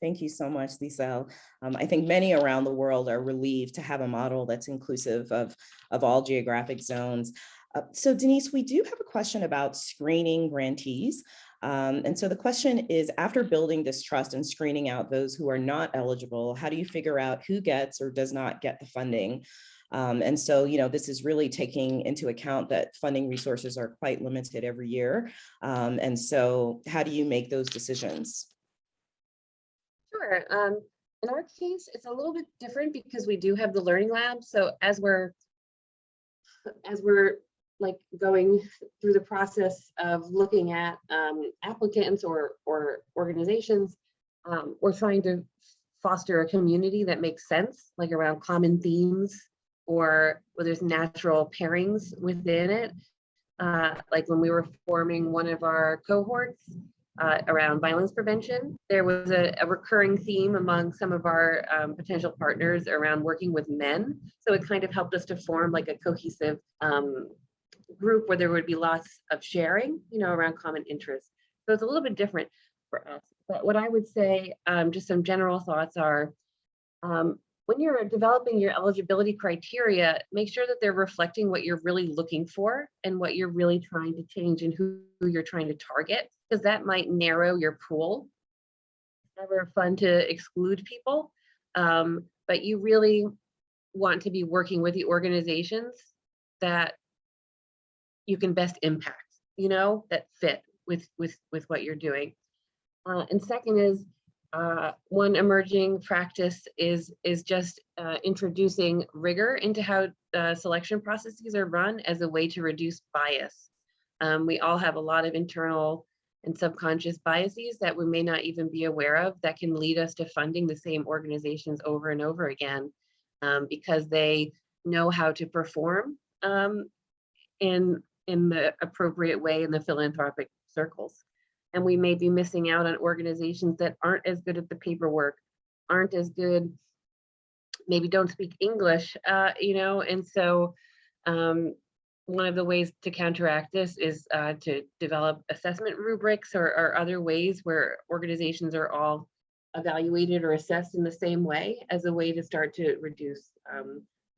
Thank you so much, Lisel. I think many around the world are relieved to have a model that's inclusive of all geographic zones. So Denise, we do have a question about screening grantees. And so the question is, after building this trust and screening out those who are not eligible, how do you figure out who gets or does not get the funding? And so, this is really taking into account that funding resources are quite limited every year. And so how do you make those decisions? Sure. In our case, it's a little bit different because we do have the learning lab. So as we're like going through the process of looking at applicants or organizations, we're trying to foster a community that makes sense, like around common themes or where there's natural pairings within it. Like when we were forming one of our cohorts around violence prevention, there was a recurring theme among some of our potential partners around working with men. So it kind of helped us to form like a cohesive group where there would be lots of sharing, around common interests. So it's a little bit different for us. But what I would say, just some general thoughts are, when you're developing your eligibility criteria, make sure that they're reflecting what you're really looking for and what you're really trying to change and who you're trying to target, because that might narrow your pool. It's never fun to exclude people, but you really want to be working with the organizations that you can best impact, that fit with what you're doing. And second is, one emerging practice is just introducing rigor into how selection processes are run as a way to reduce bias. We all have a lot of internal and subconscious biases that we may not even be aware of that can lead us to funding the same organizations over and over again because they know how to perform in the appropriate way in the philanthropic circles. And we may be missing out on organizations that aren't as good at the paperwork, aren't as good, maybe don't speak English, and so one of the ways to counteract this is to develop assessment rubrics or other ways where organizations are all evaluated or assessed in the same way as a way to start to reduce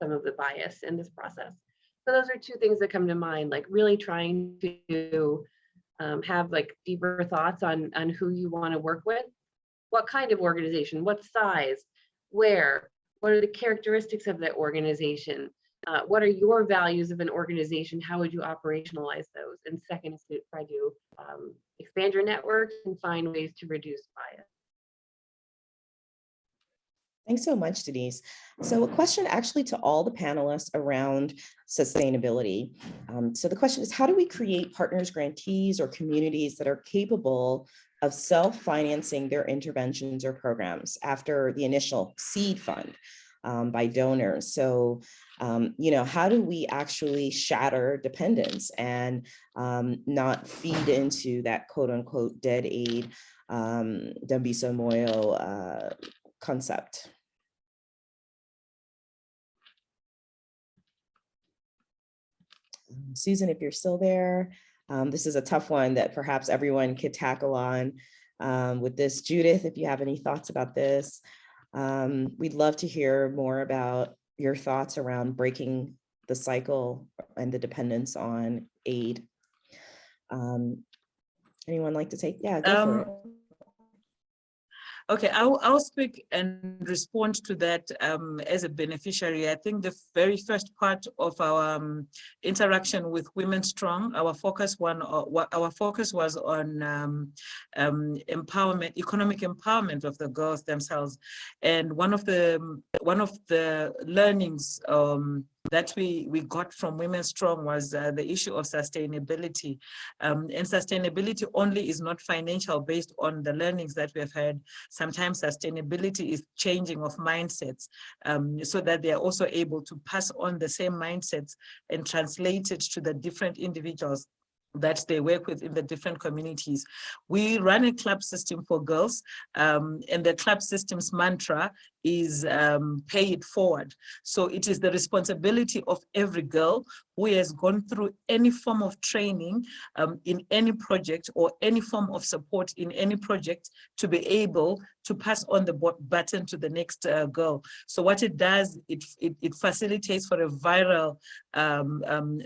some of the bias in this process. So those are two things that come to mind, like really trying to have like deeper thoughts on who you want to work with, what kind of organization, what size, where, what are the characteristics of that organization, what are your values of an organization, how would you operationalize those? And second is to try to expand your network and find ways to reduce bias. Thanks so much, Denise. So a question actually to all the panelists around sustainability. So the question is, how do we create partners, grantees, or communities that are capable of self-financing their interventions or programs after the initial seed fund by donors? So, how do we actually shatter dependence and not feed into that quote unquote dead aid, Dambiso Moyo concept? Susan, if you're still there, this is a tough one that perhaps everyone could tackle on with this. Judith, if you have any thoughts about this, we'd love to hear more about your thoughts around breaking the cycle and the dependence on aid. Anyone like to take? Yeah, go for it. Okay, I'll speak and respond to that as a beneficiary. I think the very first part of our interaction with WomenStrong, our focus was on empowerment, economic empowerment of the girls themselves, and one of the learnings that we got from WomenStrong was the issue of sustainability, and sustainability only is not financial based on the learnings that we have had. Sometimes sustainability is changing of mindsets so that they are also able to pass on the same mindsets and translate it to the different individuals that they work with in the different communities. We run a club system for girls, and the club system's mantra is pay it forward. So it is the responsibility of every girl who has gone through any form of training in any project or any form of support in any project to be able to pass on the baton to the next girl. So what it does, it facilitates for a viral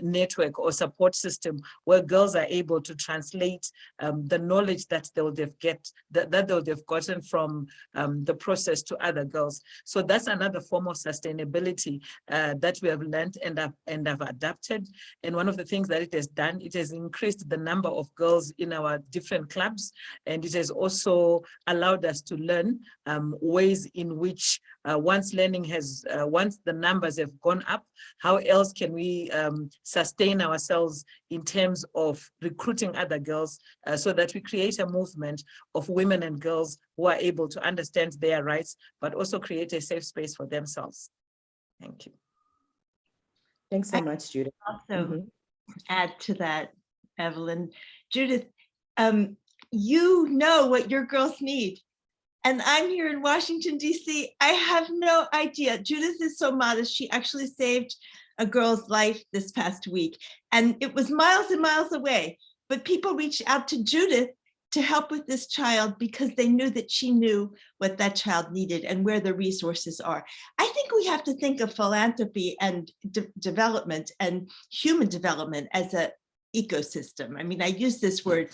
network or support system where girls are able to translate the knowledge that they would have gotten from the process to other girls. So that's another form of sustainability that we have learned and have adapted. And one of the things that it has done, it has increased the number of girls in our different clubs, and it has also allowed us to learn ways in which once the numbers have gone up, how else can we sustain ourselves in terms of recruiting other girls so that we create a movement of women and girls who are able to understand their rights, but also create a safe space for themselves. Thank you. Thanks so much, Judith. Also add to that, Evelyn. Judith, you know what your girls need. And I'm here in Washington, D.C. I have no idea. Judith is so modest. She actually saved a girl's life this past week. And it was miles and miles away. But people reached out to Judith to help with this child because they knew that she knew what that child needed and where the resources are. I think we have to think of philanthropy and development and human development as an ecosystem. I mean, I used this word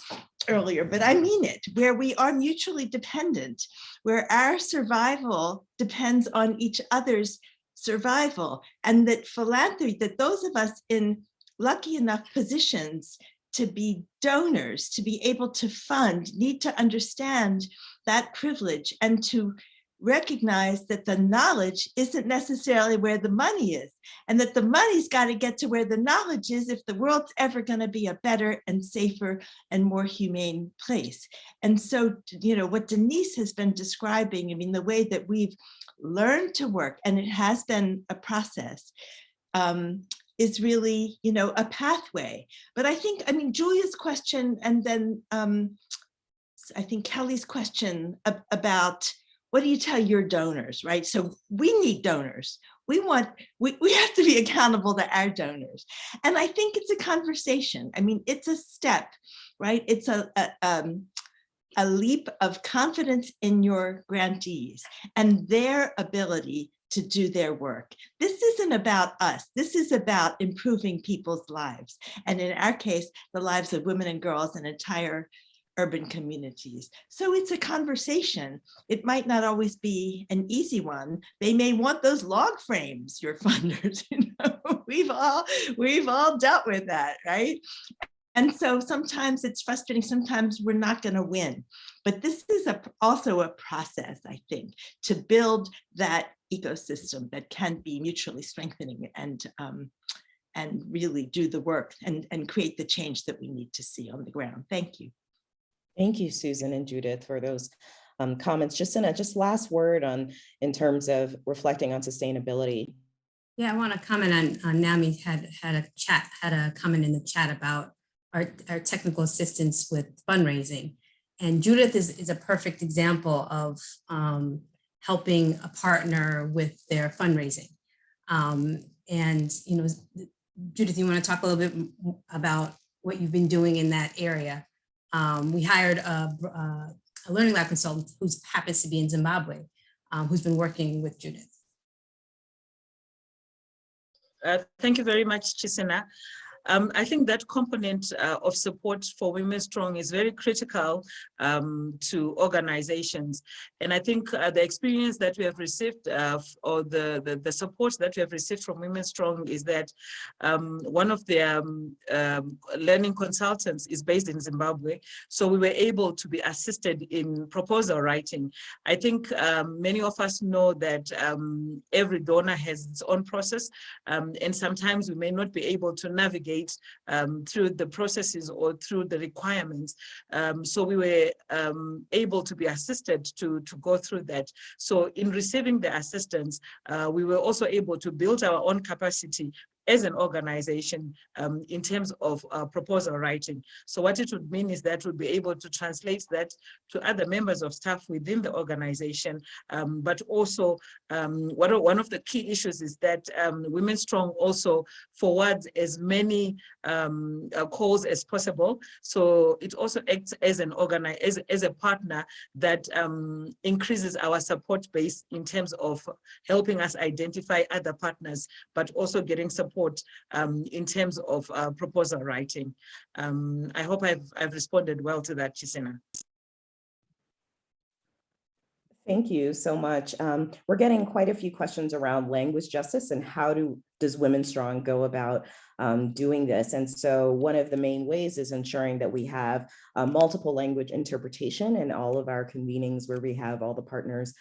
earlier, but I mean it, where we are mutually dependent, where our survival depends on each other's survival, and that philanthropy, that those of us in lucky enough positions to be donors, to be able to fund, need to understand that privilege and to recognize that the knowledge isn't necessarily where the money is, and that the money's got to get to where the knowledge is if the world's ever going to be a better and safer and more humane place. And so, you know, what Denise has been describing, I mean, the way that we've learned to work, and it has been a process, is really, you know, a pathway. But I think, I mean, Julia's question, and then I think Kelly's question about what do you tell your donors, right? So we need donors. We have to be accountable to our donors. And I think it's a conversation. I mean, it's a step, right? It's a leap of confidence in your grantees and their ability to do their work. This isn't about us. This is about improving people's lives. And in our case, the lives of women and girls in entire urban communities. So it's a conversation. It might not always be an easy one. They may want those log frames, your funders. You know, we've all dealt with that, right? And so sometimes it's frustrating. Sometimes we're not going to win. But this is also a process, I think, to build that ecosystem that can be mutually strengthening and really do the work and create the change that we need to see on the ground. Thank you. Thank you, Susan and Judith, for those comments. Chasinna, just last word in terms of reflecting on sustainability. Yeah, I want to comment on NAMI had a comment in the chat about our technical assistance with fundraising. And Judith is a perfect example of helping a partner with their fundraising. And, you know, Judith, you want to talk a little bit about what you've been doing in that area? We hired a learning lab consultant who happens to be in Zimbabwe, who's been working with Judith. Thank you very much, Chasinna. I think that component of support for WomenStrong is very critical to organizations. And I think the experience that we have received or the support that we have received from WomenStrong is that one of their learning consultants is based in Zimbabwe. So we were able to be assisted in proposal writing. I think many of us know that every donor has its own process, and sometimes we may not be able to navigate through the processes or through the requirements. So we were able to be assisted to go through that. So in receiving the assistance, we were also able to build our own capacity as an organization in terms of proposal writing. So what it would mean is that we'll be able to translate that to other members of staff within the organization, but also one of the key issues is that WomenStrong also forwards as many calls as possible. So it also acts as an as a partner that increases our support base in terms of helping us identify other partners, but also getting support in terms of proposal writing. I hope I've responded well to that, Chasinna. Thank you so much. We're getting quite a few questions around language justice and how does WomenStrong go about doing this? And so one of the main ways is ensuring that we have multiple language interpretation in all of our convenings where we have all the partners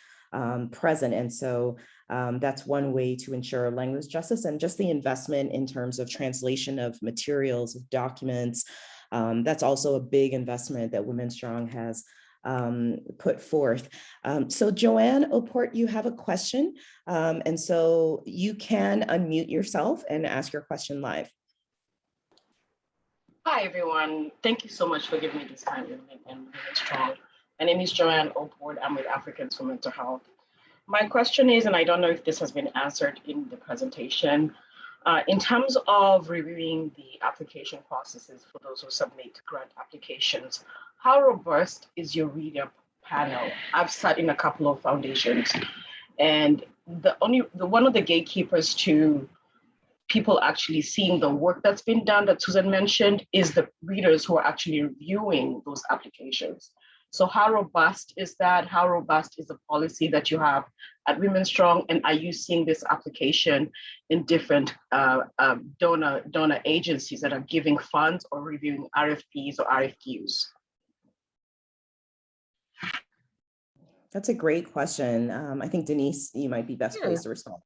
present. And so that's one way to ensure language justice, and just the investment in terms of translation of materials, of documents. That's also a big investment that WomenStrong has put forth. So Joanne Oport, you have a question. And so you can unmute yourself and ask your question live. Hi, everyone. Thank you so much for giving me this time, Evelyn and WomenStrong. My name is Joanne Oport. I'm with Africans for Mental Health. My question is, and I don't know if this has been answered in the presentation, in terms of reviewing the application processes for those who submit grant applications, how robust is your reader panel? I've sat in a couple of foundations, and one of the gatekeepers to people actually seeing the work that's been done that Susan mentioned is the readers who are actually reviewing those applications. So how robust is that? How robust is the policy that you have at WomenStrong? And are you seeing this application in different donor agencies that are giving funds or reviewing RFPs or RFQs? That's a great question. I think Denise, you might be best placed to respond.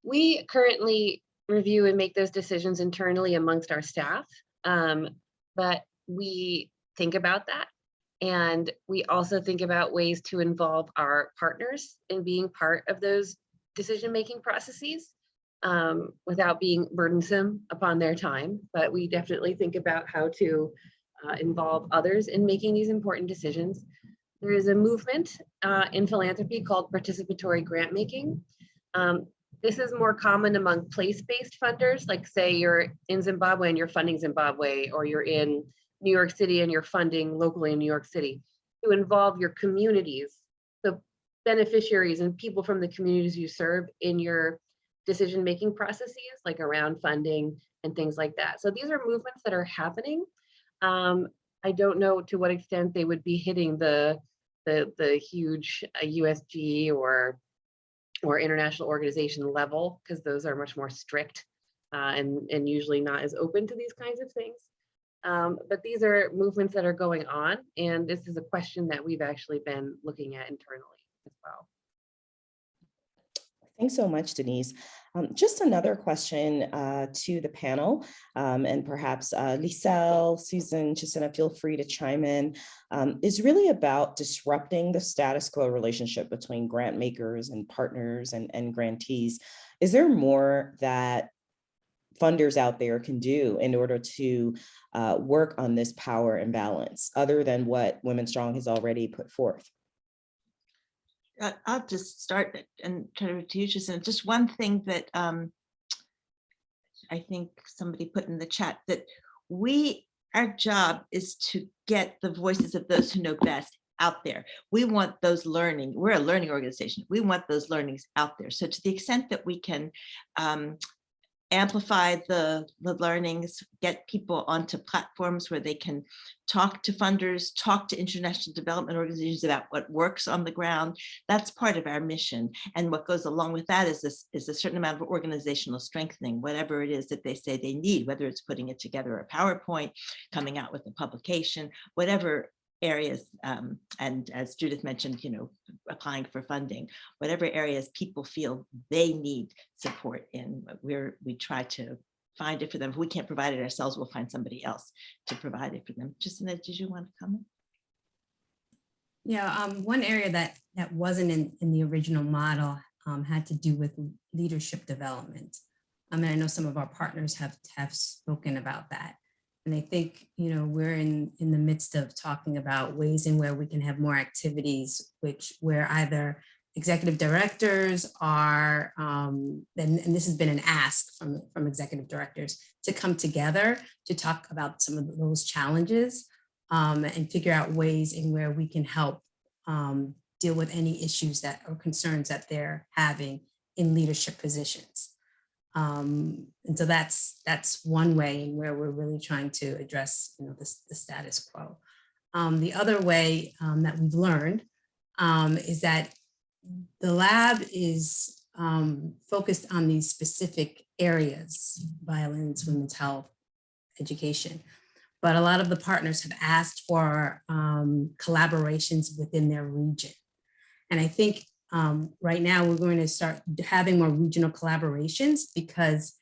We currently review and make those decisions internally amongst our staff, but we think about that. And we also think about ways to involve our partners in being part of those decision-making processes without being burdensome upon their time. But we definitely think about how to involve others in making these important decisions. There is a movement in philanthropy called participatory grant making. This is more common among place-based funders, like say you're in Zimbabwe and you're funding Zimbabwe, or you're in New York City and you're funding locally in New York City, to involve your communities, the beneficiaries and people from the communities you serve in your decision-making processes, like around funding and things like that. So these are movements that are happening. I don't know to what extent they would be hitting the huge USG or international organization level, because those are much more strict and usually not as open to these kinds of things. But these are movements that are going on, and this is a question that we've actually been looking at internally as well. Thanks so much, Denise. Just another question to the panel, and perhaps Lisel, Susan, Chasinna, feel free to chime in, is really about disrupting the status quo relationship between grant makers and partners and grantees. Is there more that funders out there can do in order to work on this power imbalance, other than what WomenStrong has already put forth? I'll just start and turn it to you, Chasinna. Just one thing that I think somebody put in the chat, that our job is to get the voices of those who know best out there. We want those learning. We're a learning organization. We want those learnings out there. So to the extent that we can amplify the learnings, get people onto platforms where they can talk to funders, talk to international development organizations about what works on the ground. That's part of our mission. And what goes along with that is a certain amount of organizational strengthening, whatever it is that they say they need, whether it's putting it together a PowerPoint, coming out with a publication, whatever areas, and as Judith mentioned, applying for funding, whatever areas people feel they need support in, we try to find it for them. If we can't provide it ourselves, we'll find somebody else to provide it for them. Chasinna, did you want to comment? Yeah, one area that wasn't in the original model had to do with leadership development. And I know some of our partners have spoken about that. And I think, we're in the midst of talking about ways in where we can have more activities, where either executive directors are, and this has been an ask from executive directors, to come together to talk about some of those challenges and figure out ways in where we can help deal with any issues or concerns that they're having in leadership positions. And so that's one way in where we're really trying to address, the status quo. The other way that we've learned is that the lab is focused on these specific areas: violence, women's health, education. But a lot of the partners have asked for collaborations within their region. And I think right now we're going to start having more regional collaborations because,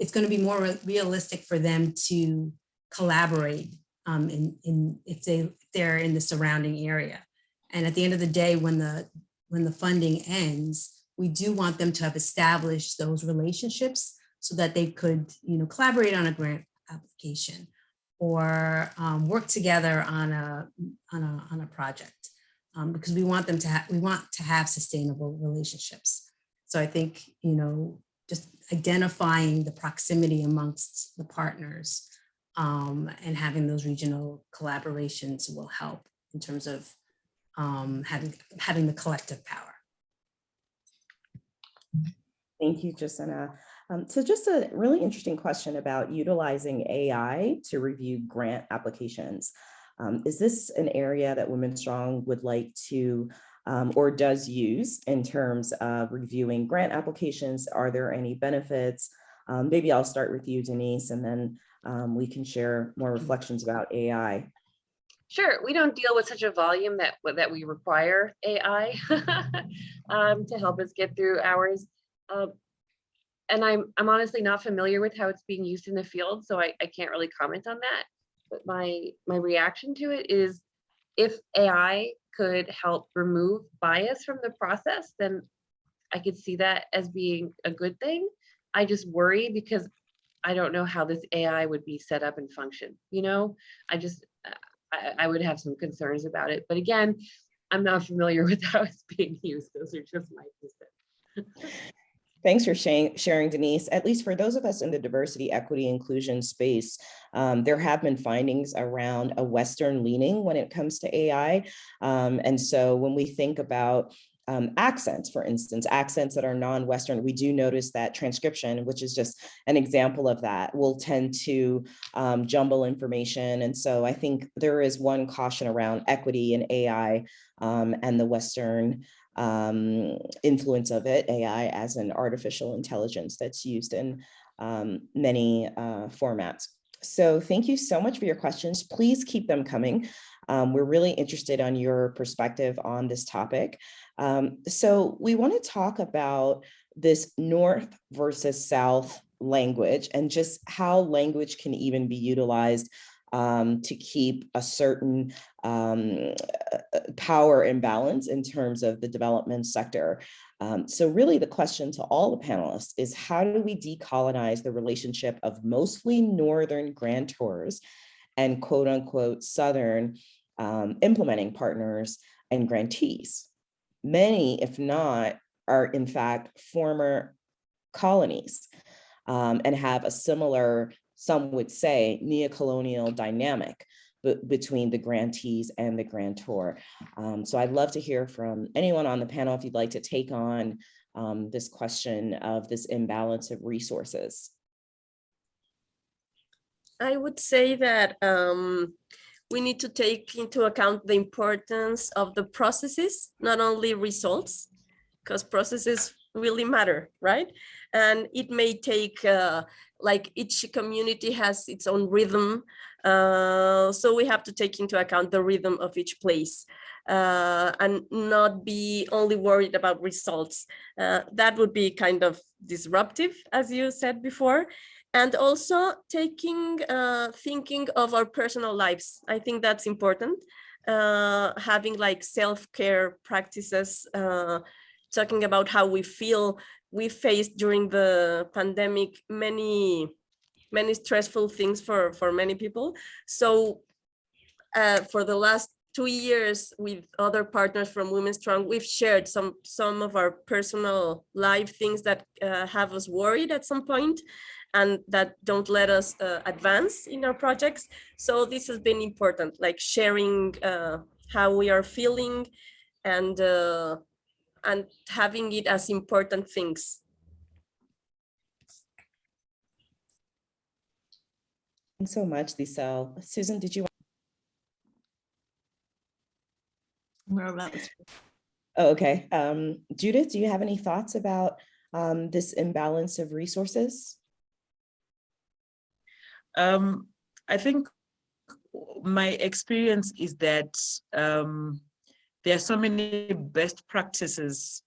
it's going to be more realistic for them to collaborate if they're in the surrounding area. And at the end of the day, when the funding ends, we do want them to have established those relationships so that they could, collaborate on a grant application or work together on a project. Because we want to have sustainable relationships. So I think, just identifying the proximity amongst the partners and having those regional collaborations will help in terms of having the collective power. Thank you, Chasinna. So just a really interesting question about utilizing AI to review grant applications. Is this an area that WomenStrong would like to or does use in terms of reviewing grant applications? Are there any benefits? Maybe I'll start with you, Denise, and then we can share more reflections about AI. Sure, we don't deal with such a volume that we require AI to help us get through ours. And I'm honestly not familiar with how it's being used in the field, so I can't really comment on that. But my reaction to it is, if AI could help remove bias from the process, then I could see that as being a good thing. I just worry because I don't know how this AI would be set up and function. I would have some concerns about it. But again, I'm not familiar with how it's being used. Those are just my 2 cents. Thanks for sharing, Denise. At least for those of us in the diversity, equity, inclusion space, there have been findings around a Western leaning when it comes to AI. And so when we think about accents, for instance, accents that are non-Western, we do notice that transcription, which is just an example of that, will tend to jumble information. And so I think there is one caution around equity in AI and the Western influence of it, AI as an artificial intelligence that's used in many formats. So thank you so much for your questions. Please keep them coming. We're really interested on your perspective on this topic. So we want to talk about this North versus South language and just how language can even be utilized to keep a certain power imbalance in terms of the development sector. So really the question to all the panelists is, how do we decolonize the relationship of mostly Northern grantors and quote unquote Southern implementing partners and grantees? Many, if not, are in fact former colonies and have a similar, some would say, neocolonial dynamic between the grantees and the grantor. So I'd love to hear from anyone on the panel if you'd like to take on this question of this imbalance of resources. I would say that we need to take into account the importance of the processes, not only results, because processes really matter, right? And it may take, like each community has its own rhythm. So we have to take into account the rhythm of each place and not be only worried about results. That would be kind of disruptive, as you said before. And also thinking of our personal lives. I think that's important. Having like self-care practices talking about how we feel. We faced during the pandemic many stressful things for many people. So for the last 2 years with other partners from WomenStrong, we've shared some of our personal life things that have us worried at some point and that don't let us advance in our projects. So this has been important, like sharing how we are feeling and having it as important things. Thanks so much, Lisel. Susan, did you? Oh, okay. Judith, do you have any thoughts about this imbalance of resources? I think my experience is that there are so many best practices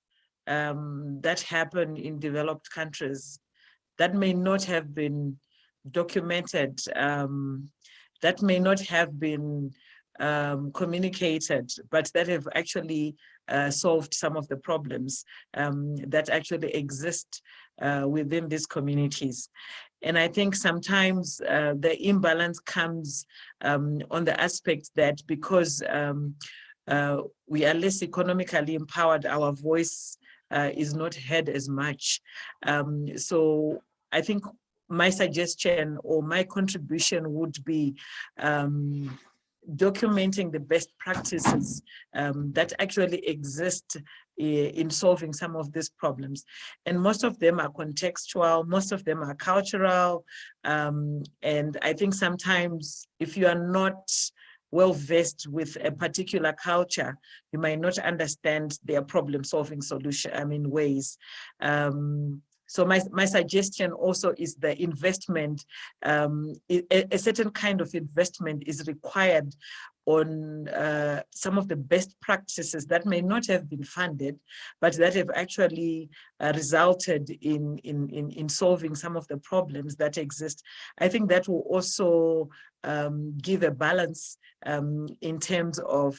that happen in developed countries that may not have been documented, that may not have been communicated, but that have actually solved some of the problems that actually exist within these communities. And I think sometimes the imbalance comes on the aspect that because we are less economically empowered, our voice is not heard as much. So I think my suggestion or my contribution would be documenting the best practices that actually exist in solving some of these problems. And most of them are contextual, most of them are cultural. And I think sometimes if you are not well versed with a particular culture, you might not understand their problem solving ways. So my suggestion also is the investment, a certain kind of investment is required on some of the best practices that may not have been funded, but that have actually resulted in solving some of the problems that exist. I think that will also give a balance in terms of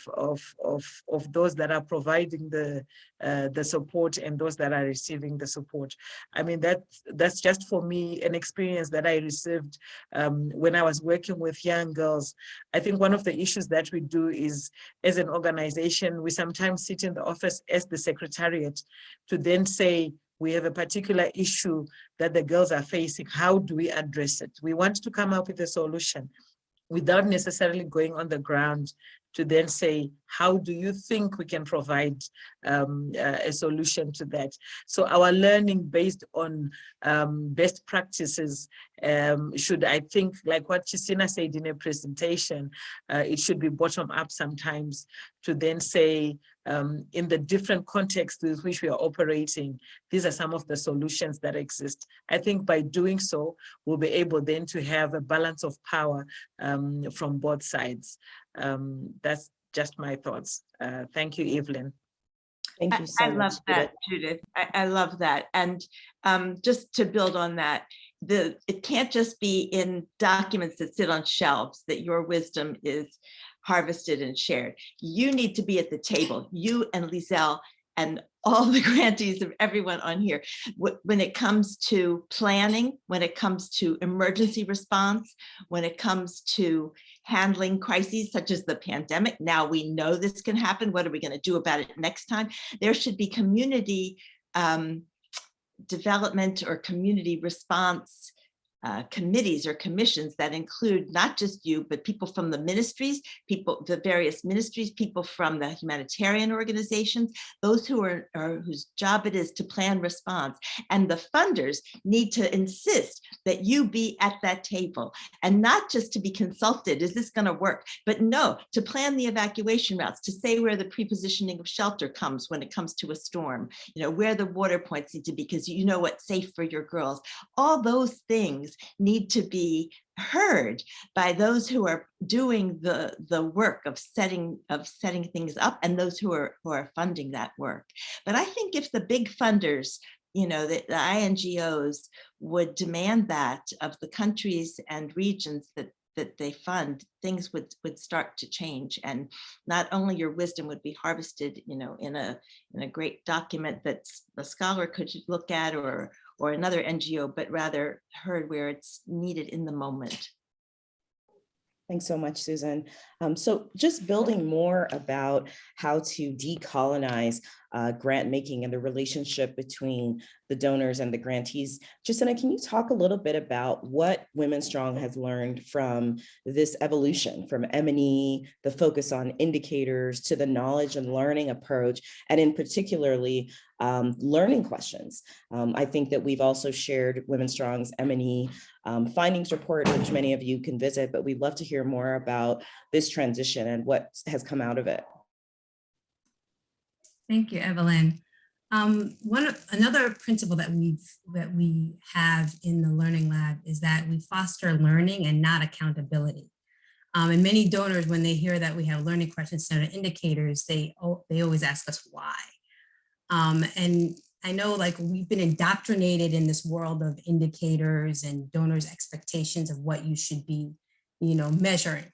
those that are providing the support and those that are receiving the support. I mean, that's just for me an experience that I received when I was working with young girls. I think one of the issues that we do is, as an organization, we sometimes sit in the office as the secretariat to then say, we have a particular issue that the girls are facing. How do we address it? We want to come up with a solution without necessarily going on the ground to then say, how do you think we can provide a solution to that? So our learning based on best practices should, I think, like what Chisina said in a presentation, it should be bottom up sometimes to then say, in the different contexts with which we are operating, these are some of the solutions that exist. I think by doing so, we'll be able then to have a balance of power from both sides. That's just my thoughts. Thank you, Evelyn. Thank you so much. I love that, Judith. I love that. And just to build on that, it can't just be in documents that sit on shelves that your wisdom is harvested and shared. You need to be at the table, you and Lisel and all the grantees of everyone on here. When it comes to planning, when it comes to emergency response, when it comes to handling crises such as the pandemic. Now we know this can happen. What are we going to do about it next time? There should be community development or community response committees or commissions that include not just you, but people from the ministries, the various ministries, people from the humanitarian organizations, those whose job it is to plan response. And the funders need to insist that you be at that table and not just to be consulted, is this going to work? But no, to plan the evacuation routes, to say where the prepositioning of shelter comes when it comes to a storm, where the water points need to be, because you know what's safe for your girls. All those things need to be heard by those who are doing the work of setting things up and those who are funding that work. But I think if the big funders, the INGOs would demand that of the countries and regions that that they fund, things would start to change, and not only your wisdom would be harvested, you know, in a great document that a scholar could look at, or another NGO, but rather heard where it's needed in the moment. Thanks so much, Susan. So just building more about how to decolonize grant making and the relationship between the donors and the grantees. Chasinna, can you talk a little bit about what WomenStrong has learned from this evolution, from M&E, the focus on indicators, to the knowledge and learning approach, and in particularly learning questions? I think that we've also shared WomenStrong's M&E findings report, which many of you can visit, but we'd love to hear more about this transition and what has come out of it. Thank you, Evelyn. Another principle that we have in the Learning Lab is that we foster learning and not accountability. And many donors, when they hear that we have learning questions centered indicators, they always ask us why. And I know, like, we've been indoctrinated in this world of indicators and donors' expectations of what you should be, you know, measuring.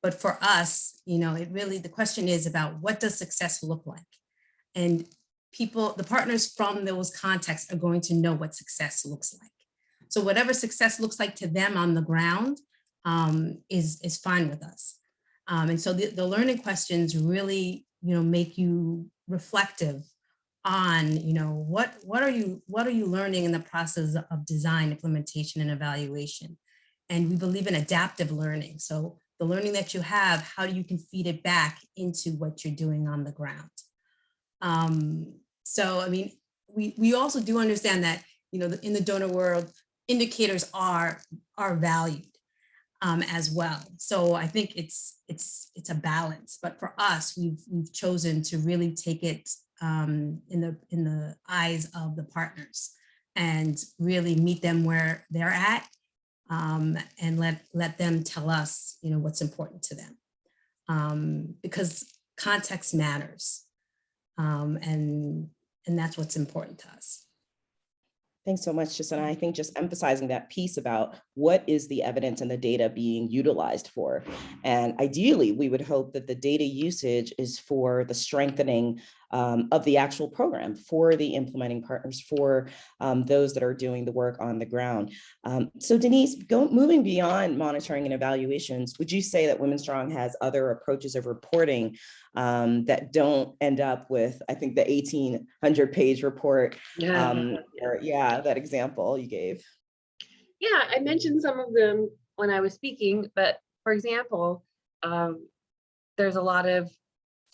But for us, you know, the question is about, what does success look like? And people, the partners from those contexts are going to know what success looks like. So whatever success looks like to them on the ground is fine with us. And so the learning questions really, you know, make you reflective on, you know, what are you learning in the process of design, implementation, and evaluation. And we believe in adaptive learning. So the learning that you have, how you can feed it back into what you're doing on the ground. So, I mean, we also do understand that, you know, in the donor world, indicators are valued as well. So I think it's a balance. But for us, we've chosen to really take it in the eyes of the partners and really meet them where they're at, and let them tell us, you know, what's important to them, because context matters. And that's what's important to us. Thanks so much, Chasinna. I think just emphasizing that piece about what is the evidence and the data being utilized for. And ideally, we would hope that the data usage is for the strengthening of the actual program, for the implementing partners, for those that are doing the work on the ground. So Denise, moving beyond monitoring and evaluations, would you say that WomenStrong has other approaches of reporting that don't end up with, I think, the 1,800-page report? That example you gave. Yeah, I mentioned some of them when I was speaking, but for example, there's a lot of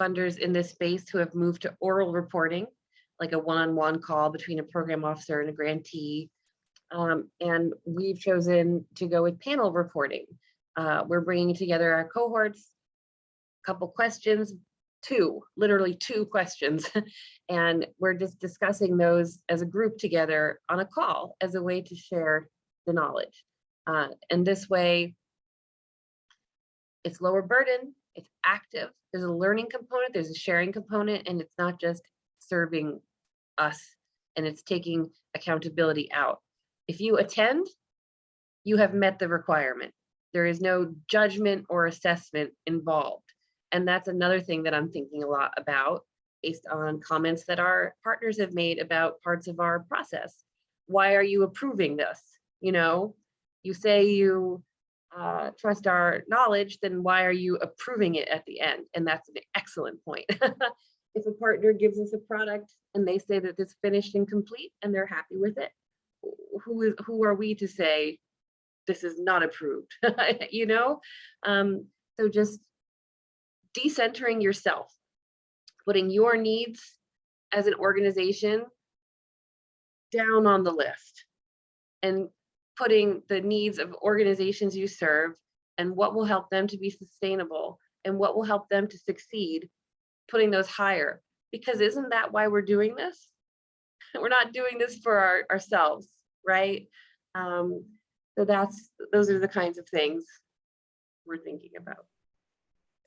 funders in this space who have moved to oral reporting, like a one-on-one call between a program officer and a grantee. And we've chosen to go with panel reporting. We're bringing together our cohorts, a couple questions, literally two questions, and we're just discussing those as a group together on a call as a way to share the knowledge. And this way, it's lower burden, it's active, there's a learning component, there's a sharing component, and it's not just serving us, and it's taking accountability out. If you attend, you have met the requirement. There is no judgment or assessment involved. And that's another thing that I'm thinking a lot about based on comments that our partners have made about parts of our process. Why are you approving this? You know, you say you trust our knowledge, then why are you approving it at the end? And that's an excellent point. If a partner gives us a product and they say that it's finished and complete and they're happy with it, who are we to say this is not approved? You know, so just decentering yourself, putting your needs as an organization down on the list, and putting the needs of organizations you serve and what will help them to be sustainable and what will help them to succeed, putting those higher. Because isn't that why we're doing this? We're not doing this for ourselves, right? So those are the kinds of things we're thinking about.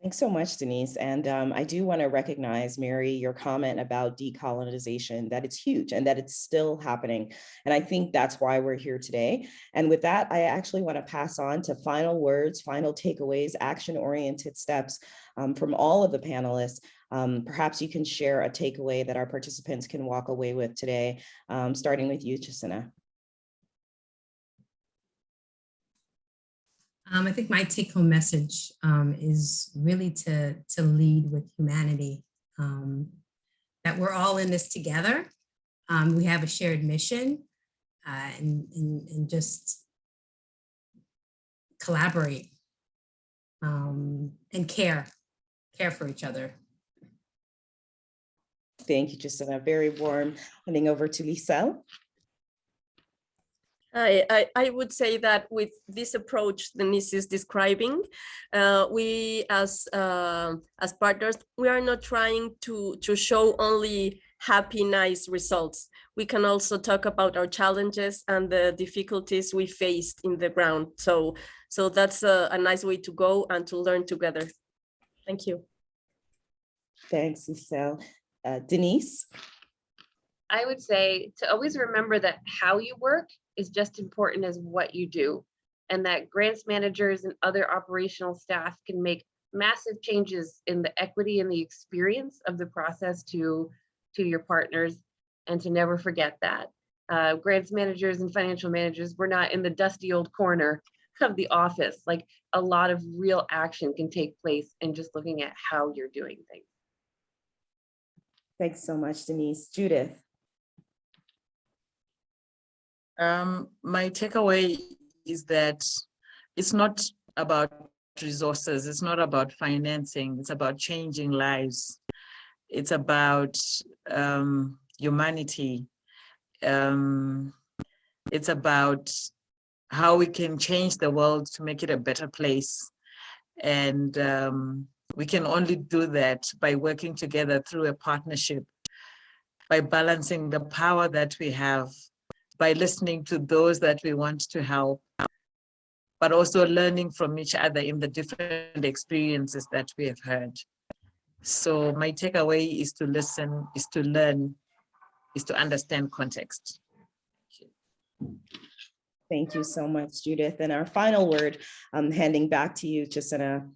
Thanks so much, Denise. And I do want to recognize, Mary, your comment about decolonization, that it's huge and that it's still happening. And I think that's why we're here today. And with that, I actually want to pass on to final words, final takeaways, action-oriented steps from all of the panelists. Perhaps you can share a takeaway that our participants can walk away with today, starting with you, Chasinna. I think my take-home message is really to lead with humanity, that we're all in this together. We have a shared mission, and just collaborate and care for each other. Thank you, Chasinna. Very warm. Handing over to Lisel. I would say that with this approach Denise is describing, we as partners, we are not trying to show only happy, nice results. We can also talk about our challenges and the difficulties we faced in the ground. So that's a nice way to go and to learn together. Thank you. Thanks, Lisel. Denise? I would say to always remember that how you work is just important as what you do, and that grants managers and other operational staff can make massive changes in the equity and the experience of the process to your partners, and to never forget that. Grants managers and financial managers, we're not in the dusty old corner of the office. Like, a lot of real action can take place in just looking at how you're doing things. Thanks so much, Denise. Judith? My takeaway is that it's not about resources, it's not about financing, it's about changing lives. It's about humanity. It's about how we can change the world to make it a better place. And we can only do that by working together through a partnership, by balancing the power that we have, by listening to those that we want to help, but also learning from each other in the different experiences that we have heard. So my takeaway is to listen, is to learn, is to understand context. Thank you so much, Judith. And our final word, I'm handing back to you, Chasinna.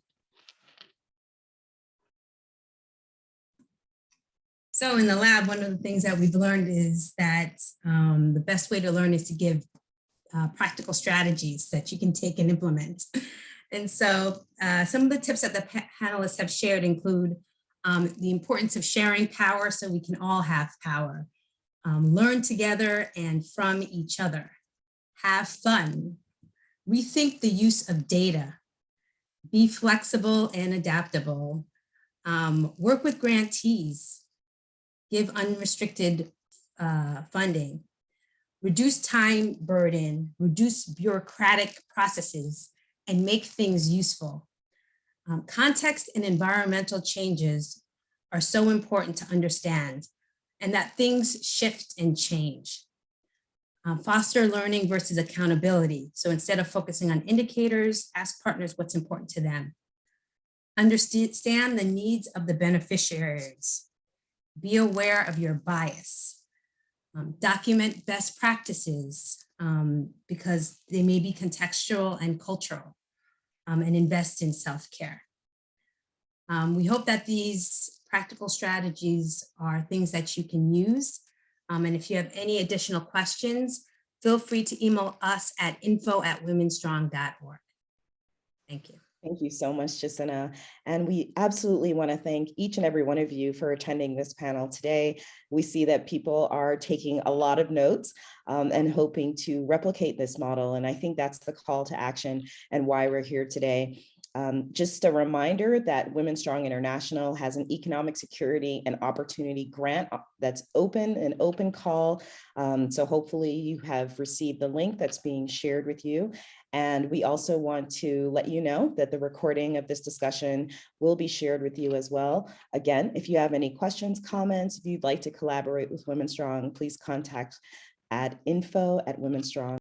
So in the lab, one of the things that we've learned is that the best way to learn is to give practical strategies that you can take and implement. And so some of the tips that the panelists have shared include the importance of sharing power so we can all have power, learn together and from each other, have fun, rethink the use of data, be flexible and adaptable, work with grantees, give unrestricted funding, reduce time burden, reduce bureaucratic processes, and make things useful. Context and environmental changes are so important to understand, and that things shift and change. Foster learning versus accountability. So instead of focusing on indicators, ask partners what's important to them. Understand the needs of the beneficiaries. Be aware of your bias. Document best practices because they may be contextual and cultural, and invest in self-care. We hope that these practical strategies are things that you can use. And if you have any additional questions, feel free to email us at info@womenstrong.org. Thank you. Thank you so much, Chasinna. And we absolutely want to thank each and every one of you for attending this panel today. We see that people are taking a lot of notes and hoping to replicate this model. And I think that's the call to action and why we're here today. Just a reminder that WomenStrong International has an economic security and opportunity grant that's an open call. So hopefully you have received the link that's being shared with you. And we also want to let you know that the recording of this discussion will be shared with you as well. Again, if you have any questions, comments, if you'd like to collaborate with WomenStrong, please contact at info@womenstrong.org.